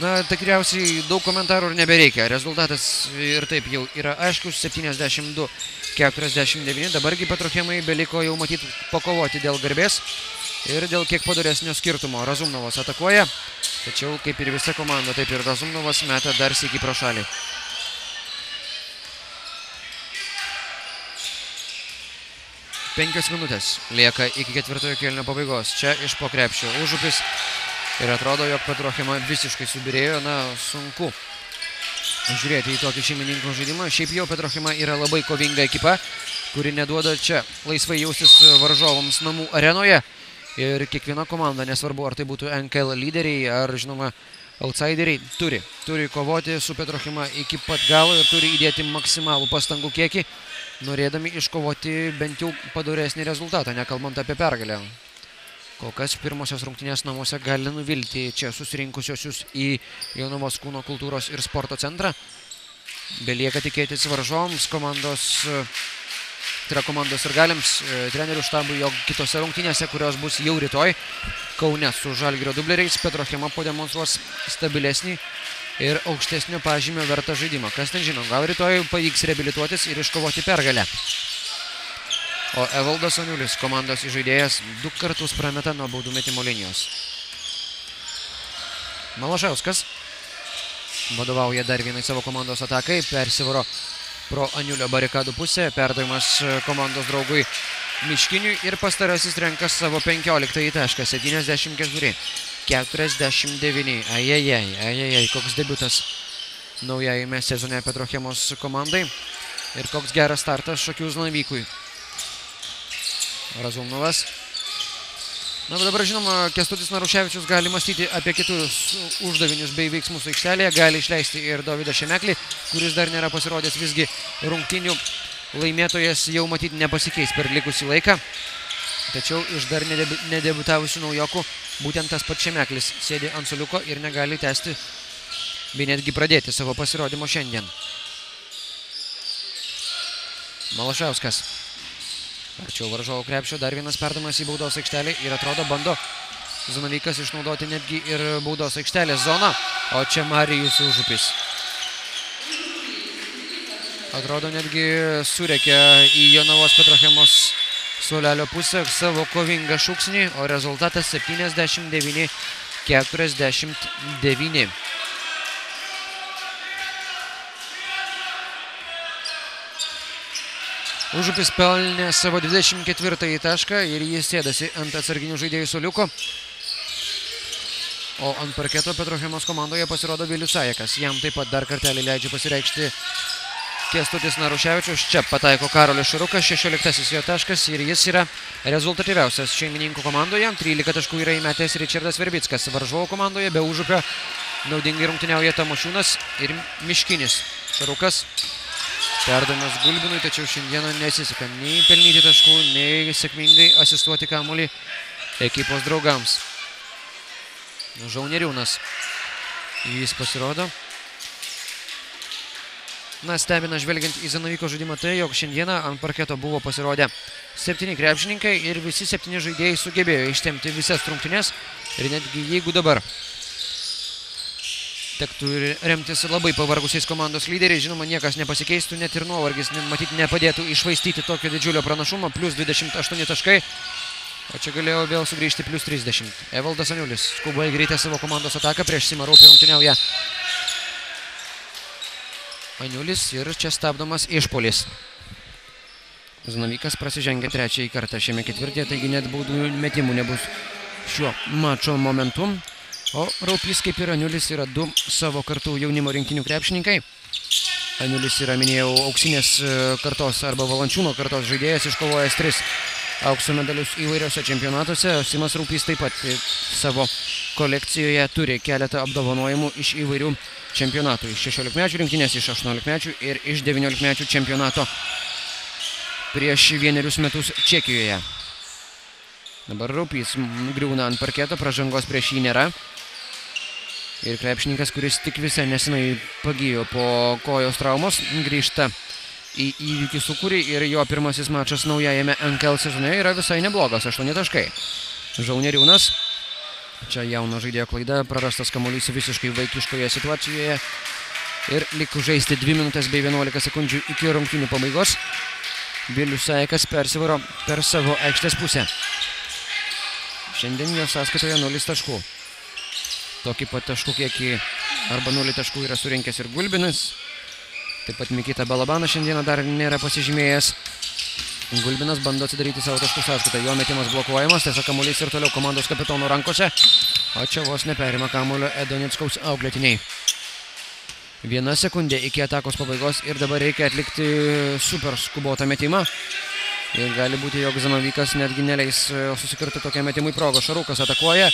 Na, tikriausiai daug komentarų ir nebereikia. Rezultatas ir taip jau yra aiškus, 72-49. Dabargi Petrochemai beliko jau matyti pakovoti dėl garbės ir dėl kiek padoresnio skirtumo. Razumnovas atakuoja, tačiau kaip ir visa komanda, taip ir Razumnovas meta dar sykį pro šalį. Penkios minutės lieka iki ketvirtojo kėlinio pabaigos. Čia iš po krepšio Užupis. Ir atrodo, jog Petrochema visiškai subirėjo, na, sunku žiūrėti į tokį šeimininkų žaidimą. Šiaip jau Petrochema yra labai kovinga ekipa, kuri neduoda čia laisvai jaustis varžovams namų arenoje. Ir kiekviena komanda, nesvarbu ar tai būtų NKL lyderiai ar, žinoma, outsideriai, turi kovoti su Petrochema iki pat galo ir turi įdėti maksimalų pastangų kiekį, norėdami iškovoti bent jau padoresnį rezultatą, nekalbant apie pergalę. Kol kas pirmosios rungtynės namuose gali nuvilti čia susirinkusiosius į Jonavos kūno kultūros ir sporto centrą. Belieka tikėtis varžovams, komandos ir galiams, trenerių štabui, jog kitose rungtynėse, kurios bus jau rytoj, Kaune su Žalgirio dubleriais, Petrochema pademonstruos stabilesnį ir aukštesnio pažymio vertą žaidimą. Kas ten žino, gal rytoj pavyks reabilituotis ir iškovoti pergalę. O Evaldas Aniulis, komandos žaidėjas, 2 kartus prameta nuo baudų metimo linijos. Malašauskas vadovauja dar vienai savo komandos atakai, persivaro pro Aniulio barikadų pusę, perdavimas komandos draugui Miškiniui ir pastarasis renka savo 15 tašką, 74-49. Ajajai, koks debiutas naujajame sezone Petrochemos komandai ir koks geras startas Šakių Zanavykui. Razumnovas. Na, bet dabar, žinoma, Kęstutis Naruševičius gali mąstyti apie kitus uždavinius bei veiksmus aikštelėje. Gali išleisti ir Dovydą Šemeklį, kuris dar nėra pasirodęs, visgi rungtynių laimėtojas jau matyti nepasikeis per likusį laiką. Tačiau iš dar nedebutavusių naujokų būtent tas pats Šemeklis sėdi ant suoliuko ir negali tęsti bei netgi pradėti savo pasirodymo šiandien. Malašauskas. Arčiau varžovų krepšio, dar vienas perdavimas į baudos aikštelį ir atrodo bando Zanavykas išnaudoti netgi ir baudos aikštelės zoną, o čia Marijus Užupis. Atrodo netgi surėkė į Jonavos Petrochemos suolelio pusę savo kovingą šūksnį, o rezultatas 79-49. Užupis pelnė savo 24 tašką ir jis sėdasi ant atsarginių žaidėjų suoliuko. O ant parketo Petrochemos komandoje pasirodo Vilius Sajekas. Jam taip pat dar kartelį leidžia pasireikšti Kęstutis Naruševičius. Čia pataiko Karolis Šarukas, 16 jo taškas ir jis yra rezultatyviausias šeimininkų komandoje. 13 taškų yra įmetęs Ričardas Verbickas. Varžovų komandoje be Užupio naudingai rungtyniauja Tamošiūnas ir Miškinis. Šarukas perdavimas Gulbinui, tačiau šiandieną nesiseka nei pelnyti taškų, nei sėkmingai asistuoti kamuolį ekipos draugams. Žauneriūnas. Jis pasirodo. Na, stebina žvelgiant į Zanavyko žaidimą tai, jog šiandieną ant parketo buvo pasirodę 7 krepšininkai ir visi 7 žaidėjai sugebėjo ištempti visas rungtynes. Ir netgi jeigu dabar tektų remtis labai pavargusiais komandos lyderiais, žinoma, niekas nepasikeistų, net ir nuovargis matyt nepadėtų iššvaistyti tokio didžiulio pranašumo, plus 28 taškai, o čia galėjo vėl sugrįžti plus 30. Evaldas Aniulis skuba į greitę savo komandos ataką, prieš Simą Raupį rungtyniauja Aniulis ir čia stabdomas išpuolis. Zanavykas prasižengia trečiąjį kartą šiame ketvirtyje, taigi net baudų metimų nebus šiuo mačo momentu. O Raupys, kaip ir Aniulis, yra 2 savo kartų jaunimo rinktinių krepšininkai. Aniulis yra, minėjau, auksinės kartos arba Valančiūno kartos žaidėjas, iškovojęs 3 aukso medalius įvairiose čempionatuose. Simas Raupys taip pat savo kolekcijoje turi keletą apdovanojimų iš įvairių čempionatų. Iš 16-mečių rinktinės, iš 18-mečių ir iš 19-mečių čempionato prieš 1 metus Čekijoje. Dabar Raupys griūna ant parketo, pražangos prieš jį nėra. Ir krepšininkas, kuris tik visai nesenai pagijo po kojos traumos, grįžta į įvykį sūkurį ir jo pirmasis mačas naujajame NKL sezone yra visai neblogas, 8 taškai. Žauneriūnas, čia jauno žaidėjo klaida, prarastas kamuolys visiškai vaikiškoje situacijoje ir likus žaisti 2 minutės bei 11 sekundžių iki rungtynių pabaigos. Vilius Sajekas persivaro per savo aikštės pusę. Šiandien jo sąskaitoje 0 taškų. Tokį pat taškų kiekį arba 0 taškų yra surinkęs ir Gulbinas. Taip pat Mikita Balabanas šiandieną dar nėra pasižymėjęs. Gulbinas bando atsidaryti savo taškų sąskaitą. Jo metimas blokuojamas, tiesa kamuolys ir toliau komandos kapitono rankose. O čia vos neperima kamuolio Edonickaus auklėtiniai. 1 sekundė iki atakos pabaigos ir dabar reikia atlikti super skubotą metimą. Ir gali būti, jog Zanavykas netgi neleis susikurti tokiam metimui progą. Šarukas atakuoja,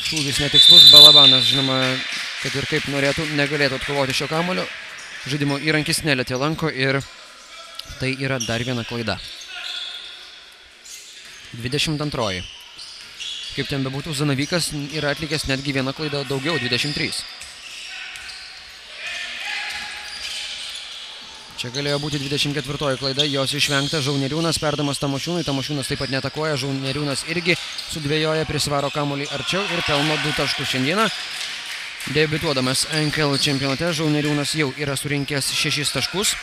šūvis netikslus, Balabanas, žinoma, kad ir kaip norėtų, negalėtų atkovoti šio kamuolio. Žaidimo įrankis nelietė lanko ir tai yra dar viena klaida. 22. Kaip ten bebūtų, Zanavykas yra atlikęs netgi vieną klaidą daugiau, 23. Čia galėjo būti 24 klaida, jos išvengta. Žauneriūnas perdamas Tamošiūnui, Tamošiūnas taip pat neatakuoja, Žauneriūnas irgi sudvėjoja, prisvaro kamuolį arčiau ir pelno 2 taškus šiandieną. Debiutuodamas NKL čempionate, Žauneriūnas jau yra surinkęs 6 taškus.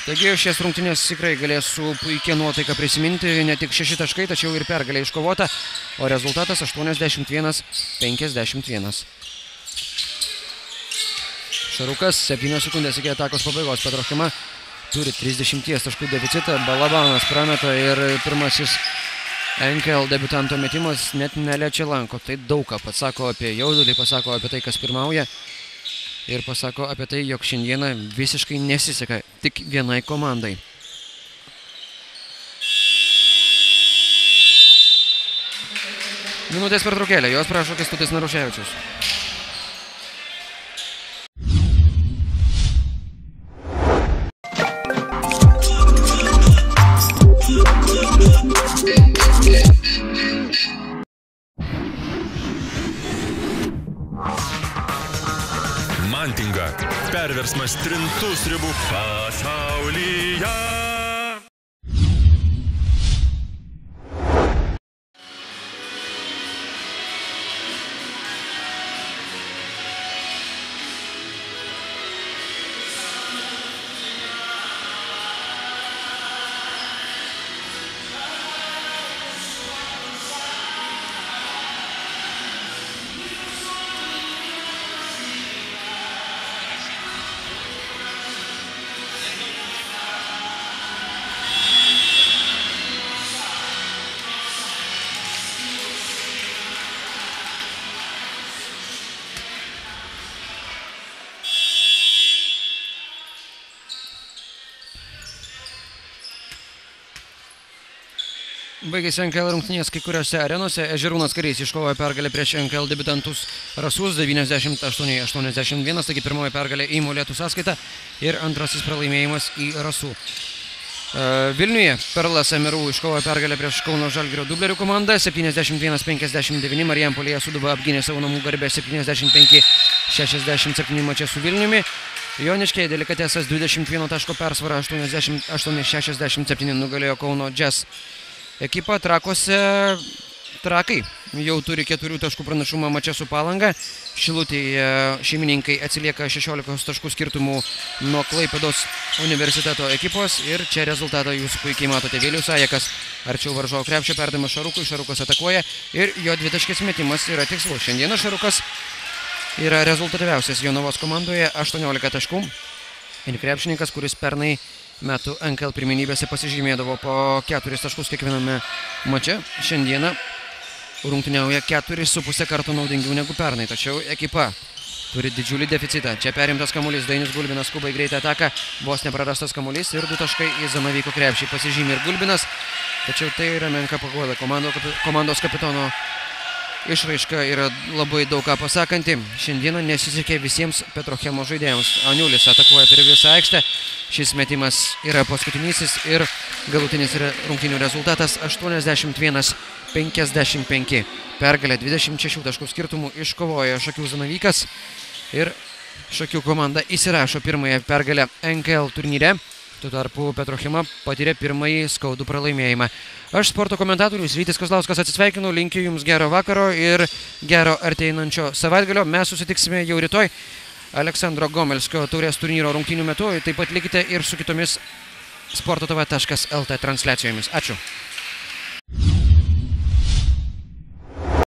Taigi šias rungtynės tikrai galės su puikia nuotaika prisiminti, ne tik 6 taškai, tačiau ir pergalė iškovota, o rezultatas 81-51. Šarukas, 7 sekundės iki atakos pabaigos. Petrochema turi 30 taškų deficitą. Balabanas prameta ir pirmasis NKL debiutanto metimas net neliečia lanko. Tai daug ką pasako apie jaudulį, pasako apie tai, kas pirmauja. Ir pasako apie tai, jog šiandieną visiškai nesiseka tik vienai komandai. Minutės pertraukėlė, jos prašo Kęstutis Naruševičius.
Mantinga. Perversmas trintų sriubų pasaulyje.
Baigėsi NKL rungtynės kai kuriuose arenose. Ežerūnas Karys iškovojo pergalę prieš NKL debiutantus Rasus 98-81, taigi pirmoji pergalė į Molėtų sąskaitą ir antrasis pralaimėjimas į Rasų. Vilniuje Perlas Emerų iškovojo pergalę prieš Kauno Žalgirio Dublerių komandą 71-59, Marijampolėje Sūduva apgynė savo namų garbę 75-67 mače su Vilniumi. Joniškėje Delikatesas 21 taško persvarą 88-67 nugalėjo Kauno Jazz ekipą. Trakuose Trakai jau turi 4 taškų pranašumą mače su Palanga. Šilutėje šeimininkai atsilieka 16 taškų skirtumų nuo Klaipėdos universiteto ekipos ir čia rezultatą jūs puikiai matote. Vėlius Ajakas arčiau varžovo krepšio, perdavimas Šarukui, Šarukas atakuoja ir jo dvitaškis metimas yra tikslus. Šiandieną Šarukas yra rezultatyviausias Jonavos komandoje, 18 taškų ir krepšininkas, kuris pernai metų NKL pirmenybėse pasižymėdavo po 4 taškus kiekviename mače. Šiandieną rungtyniauja 4,5 kartų naudingiau negu pernai, tačiau ekipa turi didžiulį deficitą. Čia perimtas kamuolys, Dainius Gulbinas skuba į greitą ataką, vos neprarastas kamuolys ir 2 taškai į Zanavyko krepšį pasižymė ir Gulbinas, tačiau tai yra menka paguoda. Komandos kapitono išraiška yra labai daug ką pasakanti. Šiandieną nesisekė visiems Petrochemo žaidėjams. Aniulis atakuoja per visą aikštę. Šis metimas yra paskutinysis ir galutinis rungtynių rezultatas 81-55. Pergalę 26 taškų skirtumų iškovojo Šakių Zanavykas ir Šakių komanda įsirašo pirmąją pergalę NKL turnyre. Tuo tarpu Petrochema patyrė pirmąjį skaudų pralaimėjimą. Aš sporto komentatorius Rytis Kazlauskas atsisveikinu, linkiu jums gero vakaro ir gero arteinančio savaitgalio. Mes susitiksime jau rytoj Aleksandro Gomelskio taurės turnyro rungtynių metu. Taip pat likite ir su kitomis sporto tv.lt transliacijomis. Ačiū.